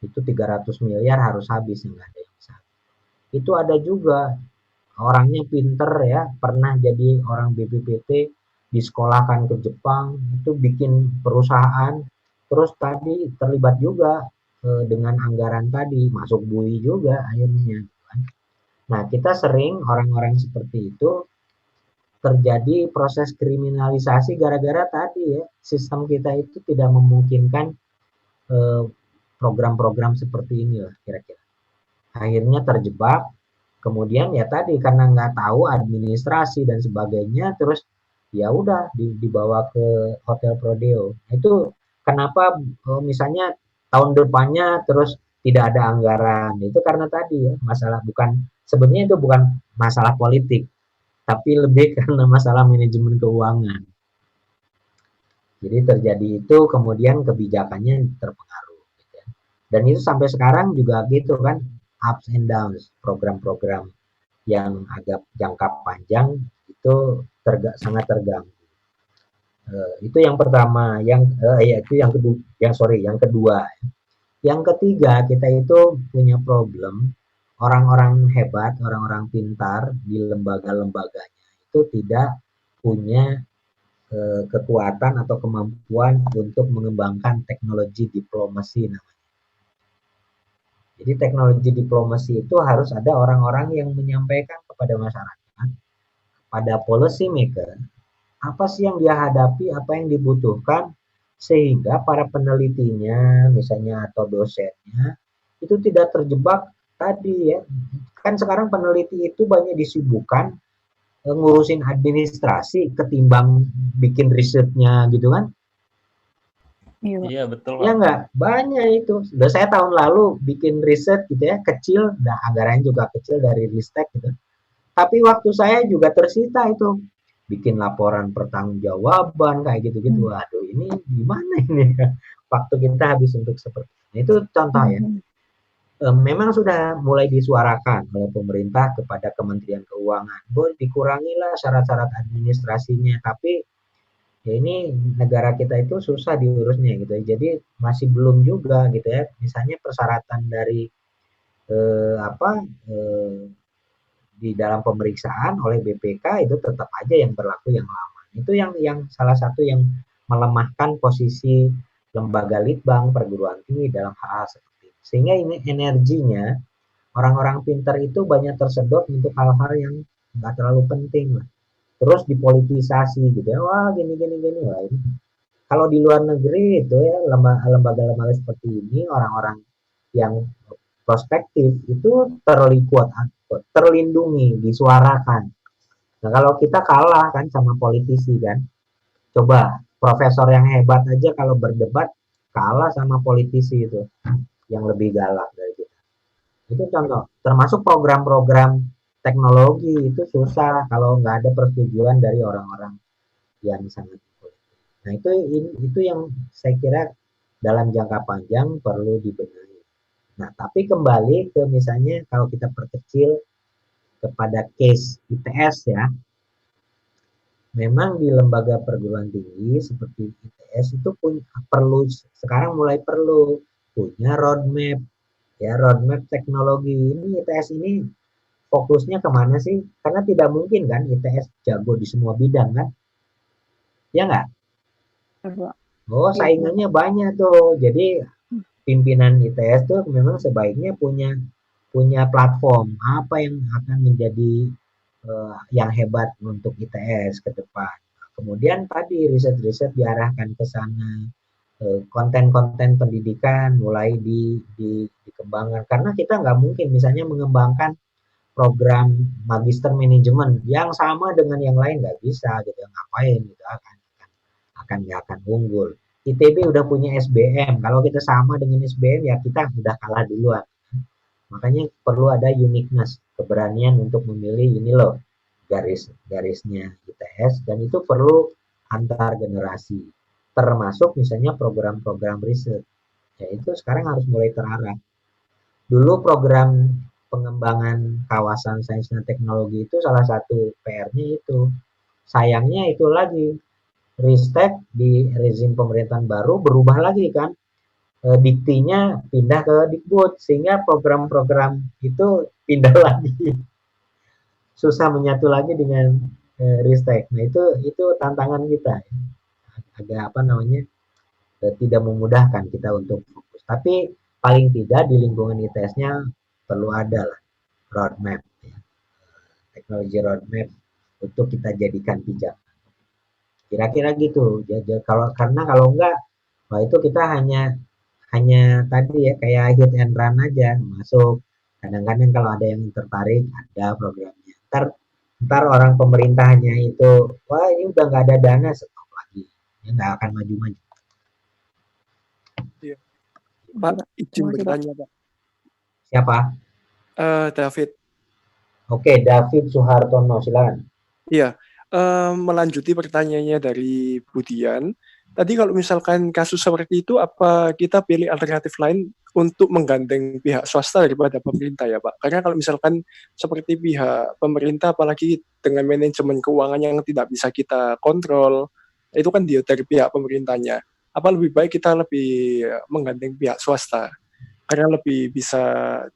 Itu 300 miliar harus habis, nggak ada yang bisa. Itu ada juga orangnya pinter ya, pernah jadi orang BPPT, disekolahkan ke Jepang, itu bikin perusahaan, terus tadi terlibat juga dengan anggaran tadi, masuk bui juga akhirnya. Nah, kita sering orang-orang seperti itu terjadi proses kriminalisasi gara-gara tadi ya, sistem kita itu tidak memungkinkan program-program seperti ini lah kira-kira. Akhirnya terjebak, Kemudian ya tadi karena nggak tahu administrasi dan sebagainya, terus ya udah dibawa ke hotel Prodeo. Itu kenapa misalnya tahun depannya terus tidak ada anggaran, itu karena tadi ya masalah, bukan sebenarnya itu bukan masalah politik, tapi lebih karena masalah manajemen keuangan. Jadi terjadi itu, kemudian kebijakannya terpengaruh. Gitu ya. Dan itu sampai sekarang juga gitu kan, ups and downs, program-program yang agak jangka panjang itu sangat terganggu. Itu yang pertama, itu yang kedua, yang kedua. Yang ketiga, kita itu punya problem, orang-orang hebat, orang-orang pintar di lembaga-lembaganya itu tidak punya kekuatan atau kemampuan untuk mengembangkan teknologi diplomasi namanya. Jadi teknologi diplomasi itu harus ada orang-orang yang menyampaikan kepada masyarakat, pada policy maker, apa sih yang dia hadapi, apa yang dibutuhkan, sehingga para penelitinya misalnya atau dosennya itu tidak terjebak tadi ya. Kan sekarang peneliti itu banyak disibukkan ngurusin administrasi ketimbang bikin risetnya gitu kan. Iya betul. Ya enggak, banyak itu. Sudah saya tahun lalu bikin riset gitu ya, kecil, dan anggarannya juga kecil dari Ristek gitu. Tapi waktu saya juga tersita itu. Bikin laporan pertanggungjawaban kayak gitu-gitu. Waduh, ini gimana ini? Waktu kita habis untuk seperti ini. Itu contoh ya. Memang sudah mulai disuarakan oleh pemerintah kepada Kementerian Keuangan, dikurangilah syarat-syarat administrasinya, tapi ya ini negara kita itu susah diurusnya gitu ya. Jadi masih belum juga gitu ya. Misalnya persyaratan dari di dalam pemeriksaan oleh BPK itu tetap aja yang berlaku yang lama. Itu yang salah satu yang melemahkan posisi lembaga litbang perguruan tinggi dalam hal seperti itu. Sehingga ini energinya orang-orang pintar itu banyak tersedot untuk hal-hal yang nggak terlalu penting lah. Terus dipolitisasi gitu ya, wah gini. Wah, ini. Kalau di luar negeri itu ya lembaga-lembaga seperti ini, orang-orang yang prospektif itu terlindungi, disuarakan. Nah kalau kita kalah kan sama politisi kan, coba profesor yang hebat aja kalau berdebat kalah sama politisi itu yang lebih galak dari kita. Itu contoh, termasuk program-program teknologi itu susah kalau nggak ada persetujuan dari orang-orang yang sangat politik. Nah itu yang saya kira dalam jangka panjang perlu dibenahi. Nah tapi kembali ke misalnya kalau kita perkecil kepada case ITS ya, memang di lembaga perguruan tinggi seperti ITS itu sekarang mulai perlu punya roadmap ya, roadmap teknologi. Ini ITS ini fokusnya kemana sih? Karena tidak mungkin kan ITS jago di semua bidang kan? Ya nggak? Oh, saingannya banyak tuh. Jadi pimpinan ITS tuh memang sebaiknya punya platform apa yang akan menjadi yang hebat untuk ITS ke depan. Kemudian tadi riset-riset diarahkan ke sana. Konten-konten pendidikan mulai dikembangkan, karena kita nggak mungkin misalnya mengembangkan program magister manajemen yang sama dengan yang lain, nggak bisa gitu, ngapain gitu, nggak akan unggul. ITB udah punya SBM, kalau kita sama dengan SBM ya kita udah kalah duluan. Makanya perlu ada uniqueness, keberanian untuk memilih ini loh garisnya ITS, dan itu perlu antar generasi. Termasuk misalnya program-program riset. Ya itu sekarang harus mulai terarah. Dulu program pengembangan kawasan sains dan teknologi itu salah satu PR-nya itu. Sayangnya itu lagi, Ristek di rezim pemerintahan baru berubah lagi kan. Diktinya pindah ke Dikbud, sehingga program-program itu pindah lagi. Susah menyatu lagi dengan Ristek. Nah itu tantangan kita. Agak tidak memudahkan kita untuk fokus. Tapi paling tidak di lingkungan ITS-nya perlu ada lah roadmap, ya. Teknologi roadmap untuk kita jadikan pijakan. Kira-kira gitu. Karena kalau enggak, wah itu kita hanya tadi ya kayak hit and run aja, masuk Kadang-kadang kalau ada yang tertarik, ada programnya. Ntar orang pemerintahnya itu, wah ini udah nggak ada dana, stop lagi. Ya nggak akan maju-maju. Iya. Pak, izin Terima kasih, Pak. bertanya, Pak. Siapa? David. Oke, David Suhartono, silakan. Iya, melanjuti pertanyaannya dari Budian. Tadi kalau misalkan kasus seperti itu, apa kita pilih alternatif lain untuk menggandeng pihak swasta daripada pemerintah ya Pak? Karena kalau misalkan seperti pihak pemerintah, apalagi dengan manajemen keuangan yang tidak bisa kita kontrol, itu kan dia dari pihak pemerintahnya. Apa lebih baik kita lebih menggandeng pihak swasta? Karena lebih bisa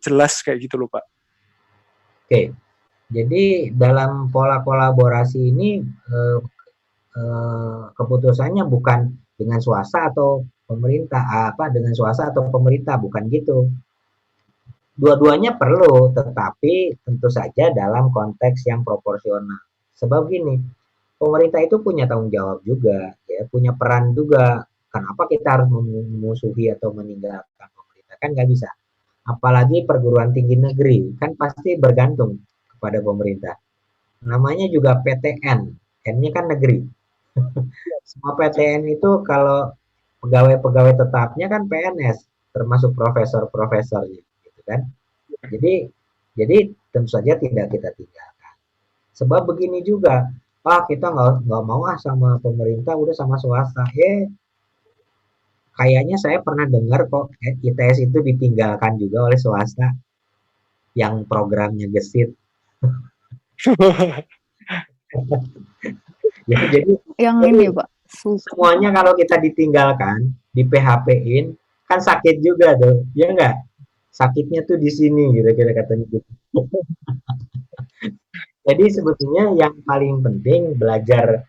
jelas kayak gitu loh Pak. Oke, jadi dalam pola kolaborasi ini keputusannya bukan dengan swasta atau pemerintah, dengan swasta atau pemerintah, bukan gitu. Dua-duanya perlu, tetapi tentu saja dalam konteks yang proporsional. Sebab gini, pemerintah itu punya tanggung jawab juga, ya, punya peran juga. Kenapa kita harus memusuhi atau meninggalkan pemerintah? Kan nggak bisa. Apalagi perguruan tinggi negeri, kan pasti bergantung kepada pemerintah. Namanya juga PTN, N-nya kan negeri. Semua PTN itu kalau pegawai-pegawai tetapnya kan PNS, termasuk profesor-profesornya, gitu kan. Jadi tentu saja tidak kita tinggalkan. Sebab begini juga, kita nggak mau sama pemerintah, udah sama swasta. Kayaknya saya pernah dengar kok ITS itu ditinggalkan juga oleh swasta yang programnya gesit. Jadi Yang ini Pak, semuanya kalau kita ditinggalkan, di PHP-in, kan sakit juga tuh, ya enggak? Sakitnya tuh di sini, kira-kira katanya gitu. Jadi sebetulnya yang paling penting belajar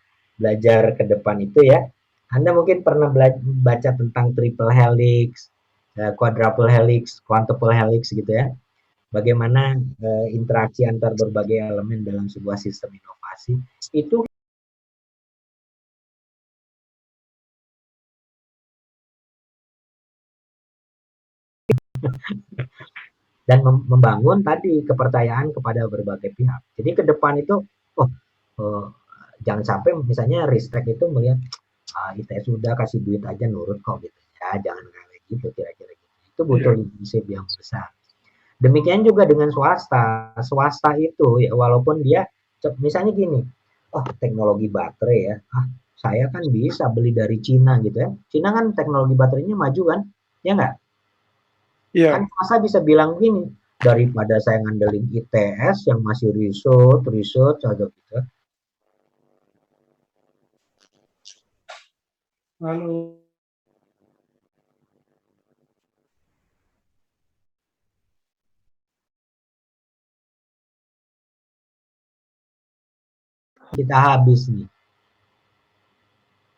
ke depan itu ya, Anda mungkin pernah baca tentang triple helix, quadruple helix, quintuple helix gitu ya. Bagaimana interaksi antar berbagai elemen dalam sebuah sistem inovasi itu dan membangun tadi kepercayaan kepada berbagai pihak. Jadi ke depan itu, jangan sampai misalnya Ristek itu melihat ITS sudah kasih duit aja nurut kok gitu ya, jangan kayak gitu kira-kira gitu. Itu butuh prinsip yang besar. Demikian juga dengan swasta. Swasta itu ya walaupun dia misalnya gini, teknologi baterai ya, saya kan bisa beli dari Cina gitu ya. Cina kan teknologi baterainya maju kan, ya nggak? Iya. Kan masa bisa bilang gini, daripada saya ngandelin ITS yang masih research aja gitu. Halo. Kita habis nih.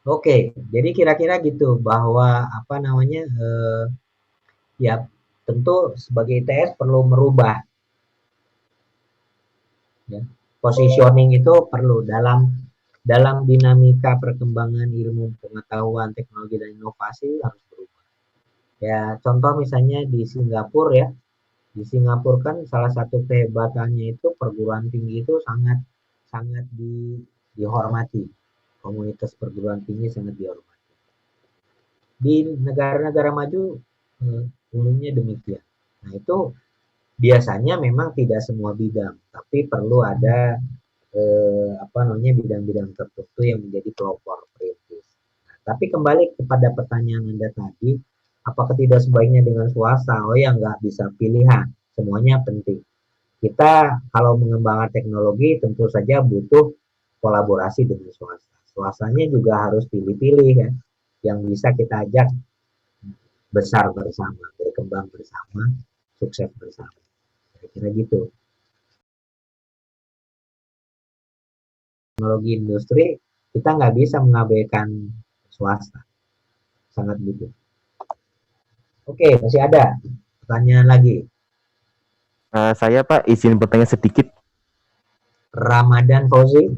Oke, jadi kira-kira gitu bahwa ya tentu sebagai ITS perlu merubah ya. Positioning itu perlu dalam dinamika perkembangan ilmu pengetahuan, teknologi dan inovasi harus berubah. Ya, contoh misalnya di Singapura ya. Di Singapura kan salah satu kehebatannya itu perguruan tinggi itu sangat dihormati. Komunitas perguruan tinggi sangat dihormati. Di negara-negara maju umumnya demikian. Nah, itu biasanya memang tidak semua bidang, tapi perlu ada bidang-bidang tertentu yang menjadi pelopor perintis. Nah, tapi kembali kepada pertanyaan Anda tadi, apakah tidak sebaiknya dengan swasta? Oh ya, nggak bisa pilihan, semuanya penting. Kita kalau mengembangkan teknologi tentu saja butuh kolaborasi dengan swasta. Swastanya juga harus pilih-pilih kan, yang bisa kita ajak besar bersama, berkembang bersama, sukses bersama. Kira-kira gitu. Teknologi industri kita nggak bisa mengabaikan swasta, sangat butuh. Oke, masih ada pertanyaan lagi. Saya Pak izin bertanya sedikit. Ramadan Fauzi.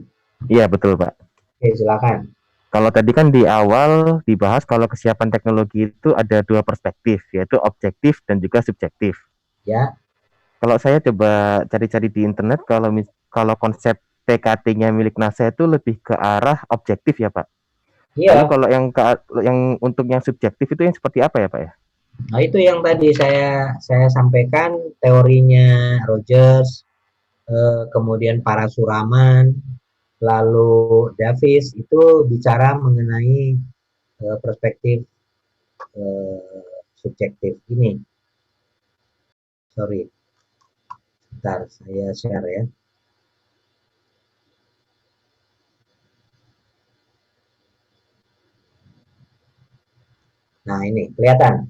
Iya betul Pak. Oke, silakan. Kalau tadi kan di awal dibahas kalau kesiapan teknologi itu ada dua perspektif, yaitu objektif dan juga subjektif. Ya. Kalau saya coba cari-cari di internet, kalau konsep TKT-nya milik NASA itu lebih ke arah objektif ya Pak. Lalu Iya, kalau yang untuk yang subjektif itu yang seperti apa ya Pak ya? nah itu yang tadi saya sampaikan teorinya Rogers, kemudian Parasuraman, lalu Davis itu bicara mengenai perspektif subjektif ini. Sorry, bentar saya share ya. Nah ini kelihatan.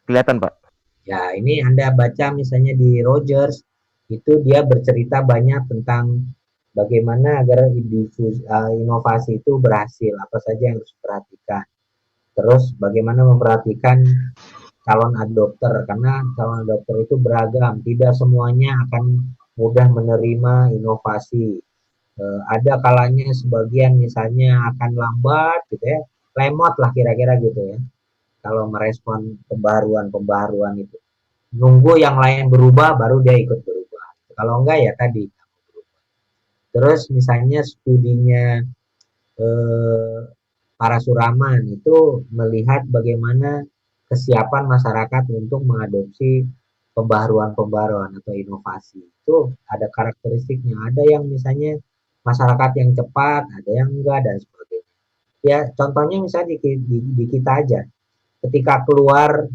Kelihatan Pak. Ya ini Anda baca misalnya di Rogers, itu dia bercerita banyak tentang bagaimana agar inovasi itu berhasil, apa saja yang harus diperhatikan. Terus bagaimana memperhatikan calon adopter, karena calon adopter itu beragam, tidak semuanya akan mudah menerima inovasi. Ada kalanya sebagian misalnya akan lambat gitu ya, lemot lah kira-kira gitu ya, kalau merespon pembaharuan itu. Nunggu yang lain berubah baru dia ikut berubah. Kalau enggak ya tadi. Terus misalnya studinya Parasuraman itu melihat bagaimana kesiapan masyarakat untuk mengadopsi pembaharuan atau inovasi. Itu ada karakteristiknya. Ada yang misalnya masyarakat yang cepat, ada yang enggak dan sebagainya. Ya contohnya misalnya di kita aja. Ketika keluar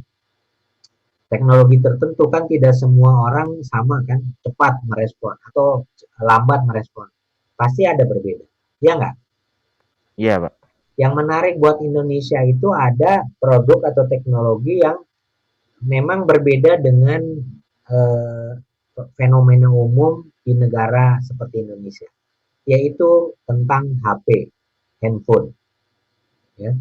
teknologi tertentu kan tidak semua orang sama kan, cepat merespon atau lambat merespon. Pasti ada berbeda. Ya enggak? Iya Pak. Yang menarik buat Indonesia itu ada produk atau teknologi yang memang berbeda dengan fenomena umum di negara seperti Indonesia, yaitu tentang HP, handphone. Ya.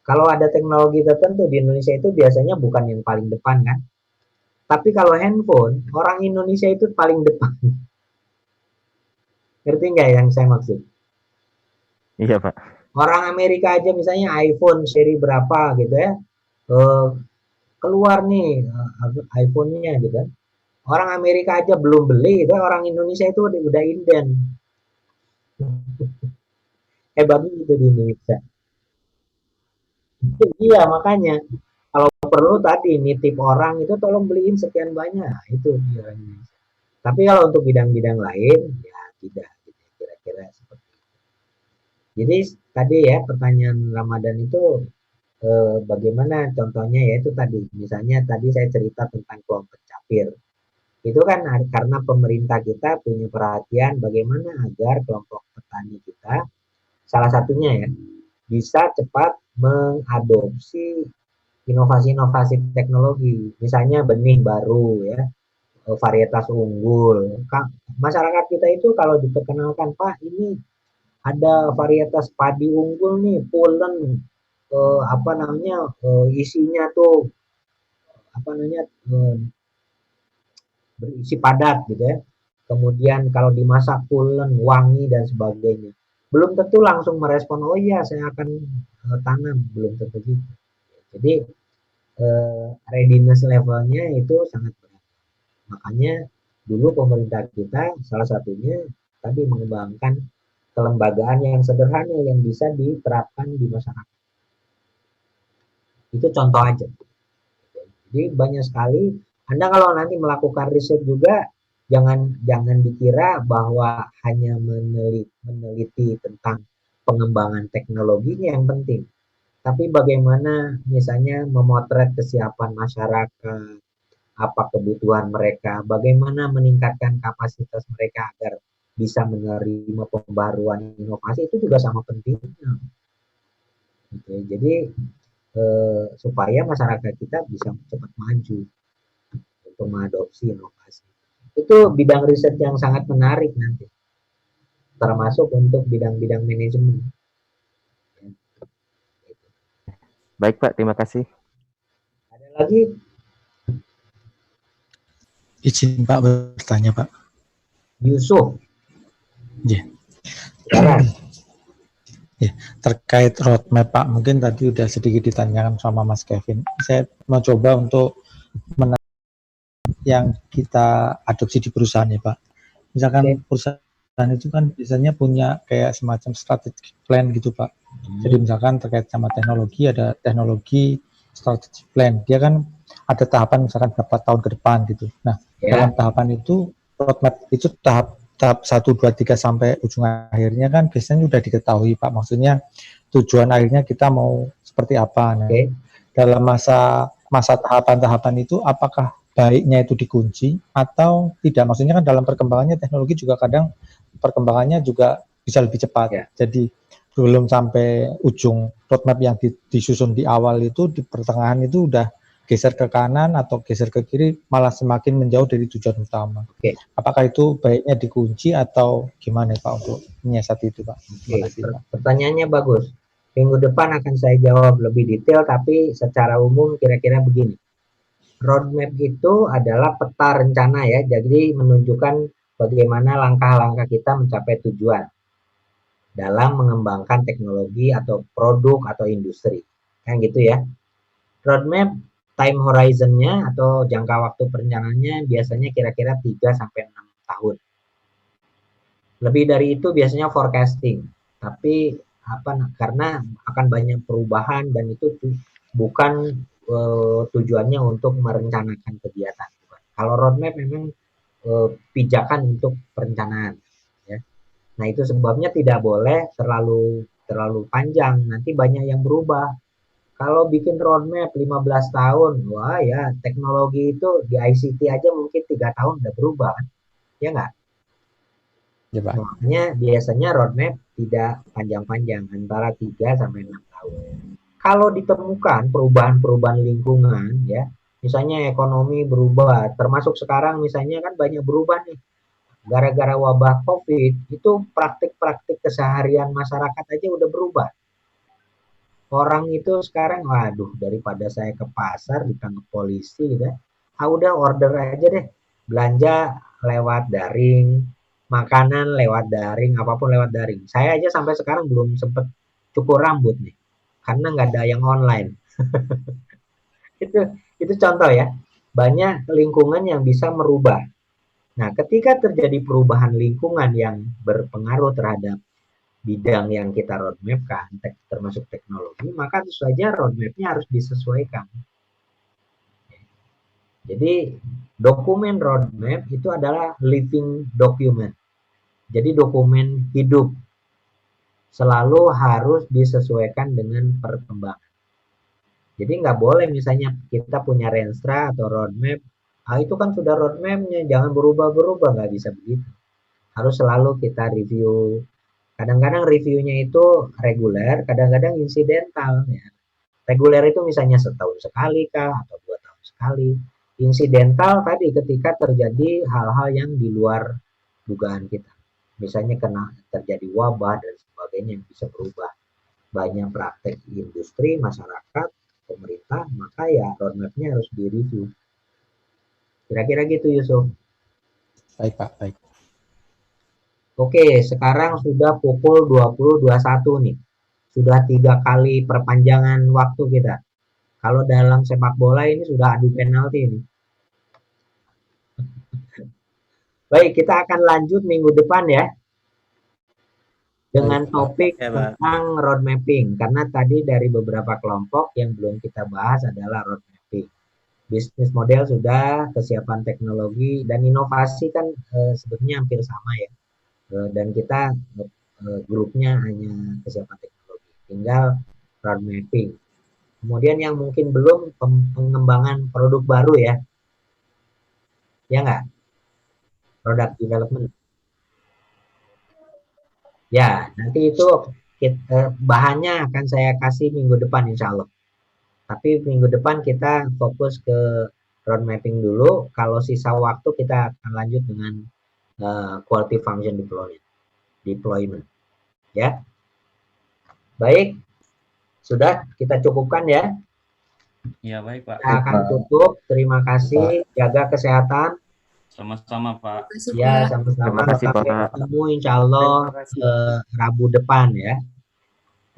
Kalau ada teknologi tertentu di Indonesia itu biasanya bukan yang paling depan kan, tapi kalau handphone, orang Indonesia itu paling depan. Ngerti nggak yang saya maksud? Iya Pak. Orang Amerika aja misalnya iPhone seri berapa gitu ya, keluar nih iPhone-nya gitu. Orang Amerika aja belum beli, itu orang Indonesia itu udah inden. Hebatnya gitu di Indonesia. Iya makanya kalau perlu tadi nitip orang itu tolong beliin sekian banyak, itu di orang Indonesia. Tapi kalau untuk bidang-bidang lain ya tidak, kira-kira seperti itu. Jadi tadi ya pertanyaan Ramadan itu bagaimana contohnya ya itu tadi, misalnya tadi saya cerita tentang kelompok capir. Itu kan karena pemerintah kita punya perhatian bagaimana agar kelompok petani kita, salah satunya ya, bisa cepat mengadopsi inovasi-inovasi teknologi. Misalnya benih baru ya, varietas unggul. Masyarakat kita itu kalau diperkenalkan, Pak ini ada varietas padi unggul nih, pulen, isinya tuh berisi padat gitu ya. Kemudian kalau dimasak pulen, wangi dan sebagainya. Belum tentu langsung merespon, oh iya saya akan tanam, belum tentu gitu. Jadi readiness levelnya itu sangat berat. Makanya dulu pemerintah kita salah satunya tadi mengembangkan kelembagaan yang sederhana yang bisa diterapkan di masyarakat. Itu contoh aja. Jadi banyak sekali. Anda kalau nanti melakukan riset juga jangan dikira bahwa hanya meneliti tentang pengembangan teknologinya yang penting. Tapi bagaimana misalnya memotret kesiapan masyarakat, apa kebutuhan mereka, bagaimana meningkatkan kapasitas mereka agar bisa menerima pembaruan inovasi itu juga sama pentingnya. Gitu. Jadi supaya masyarakat kita bisa cepat maju untuk mengadopsi inovasi. Itu bidang riset yang sangat menarik nanti, termasuk untuk bidang-bidang manajemen. Baik Pak, terima kasih. Ada lagi? Izin Pak bertanya Pak. Yusuf. Ya. Sekarang. Ya, terkait roadmap Pak, mungkin tadi udah sedikit ditanyakan sama Mas Kevin. Saya mau coba untuk yang kita adopsi di perusahaan ya Pak. Misalkan perusahaan itu kan biasanya punya kayak semacam strategic plan gitu Pak. Jadi misalkan terkait sama teknologi, ada teknologi strategic plan. Dia kan ada tahapan misalkan berapa tahun ke depan gitu. Nah, dalam tahapan itu roadmap itu tahap 1, 2, 3 sampai ujung akhirnya kan biasanya sudah diketahui Pak. Maksudnya tujuan akhirnya kita mau seperti apa. Nah, dalam masa tahapan-tahapan itu apakah baiknya itu dikunci atau tidak? Maksudnya kan dalam perkembangannya teknologi juga kadang perkembangannya juga bisa lebih cepat. Jadi belum sampai ujung roadmap yang disusun di awal itu, di pertengahan itu udah geser ke kanan atau geser ke kiri, malah semakin menjauh dari tujuan utama. Apakah itu baiknya dikunci atau gimana Pak untuk menyiasati itu Pak? Pertanyaannya bagus. Minggu depan akan saya jawab lebih detail, tapi secara umum kira-kira begini. Roadmap itu adalah peta rencana ya, jadi menunjukkan bagaimana langkah-langkah kita mencapai tujuan dalam mengembangkan teknologi atau produk atau industri. Kan gitu ya. Roadmap time horizon-nya atau jangka waktu perencanaannya biasanya kira-kira 3-6 tahun. Lebih dari itu biasanya forecasting. Tapi karena akan banyak perubahan dan itu bukan tujuannya untuk merencanakan kegiatan. Kalau roadmap memang pijakan untuk perencanaan. Ya. Nah itu sebabnya tidak boleh terlalu panjang. Nanti banyak yang berubah. Kalau bikin roadmap 15 tahun, wah ya teknologi itu di ICT aja mungkin 3 tahun udah berubah. Ya nggak? Ya, Pak. Makanya biasanya roadmap tidak panjang-panjang, antara 3-6 tahun. Kalau ditemukan perubahan-perubahan lingkungan, ya, misalnya ekonomi berubah, termasuk sekarang misalnya kan banyak berubah nih, gara-gara wabah COVID, itu praktik-praktik keseharian masyarakat aja udah berubah. Orang itu sekarang, waduh, daripada saya ke pasar ditangkap polisi, gitu, udah order aja deh, belanja lewat daring, makanan lewat daring, apapun lewat daring. Saya aja sampai sekarang belum sempet cukur rambut nih. Karena nggak ada yang online. itu contoh ya. Banyak lingkungan yang bisa merubah. Nah, ketika terjadi perubahan lingkungan yang berpengaruh terhadap bidang yang kita roadmap-kan, termasuk teknologi, maka tentu saja roadmap-nya harus disesuaikan. Jadi, dokumen roadmap itu adalah living document. Jadi, dokumen hidup. Selalu harus disesuaikan dengan perkembangan. Jadi nggak boleh misalnya kita punya Renstra atau roadmap, itu kan sudah roadmapnya, jangan berubah-berubah, nggak bisa begitu. Harus selalu kita review. Kadang-kadang reviewnya itu reguler, kadang-kadang insidental. Ya. Reguler itu misalnya setahun sekali kah, atau 2 tahun sekali. Insidental tadi ketika terjadi hal-hal yang di luar dugaan kita. Misalnya terjadi wabah dan sebagainya yang bisa berubah banyak praktek industri, masyarakat, pemerintah, maka ya roadmap-nya harus direview. Kira-kira gitu Yusuf. Baik Pak, baik. Oke, sekarang sudah pukul 20.21 nih. Sudah 3 kali perpanjangan waktu kita. Kalau dalam sepak bola ini sudah adu penalti ini. Baik, kita akan lanjut minggu depan ya. Dengan topik tentang road mapping. Karena tadi dari beberapa kelompok yang belum kita bahas adalah road mapping. Bisnis model sudah, kesiapan teknologi, dan inovasi kan sebetulnya hampir sama ya. Dan kita grupnya hanya kesiapan teknologi. Tinggal road mapping. Kemudian yang mungkin belum pengembangan produk baru ya. Ya nggak? Product development. Ya, nanti itu bahannya akan saya kasih minggu depan insya Allah. Tapi minggu depan kita fokus ke road mapping dulu. Kalau sisa waktu kita akan lanjut dengan quality function deployment. Ya, baik. Sudah kita cukupkan ya. Iya baik Pak. Kita akan tutup. Terima kasih. Jaga kesehatan. Sama-sama Pak. Ya, sama-sama. Terima kasih, Sampai Pak. ketemu insya Allah Rabu depan ya.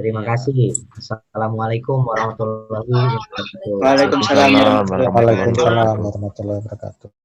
Terima Iya, kasih. Assalamualaikum warahmatullahi wabarakatuh. Waalaikumsalam warahmatullahi wabarakatuh. Waalaikumsalam warahmatullahi wabarakatuh.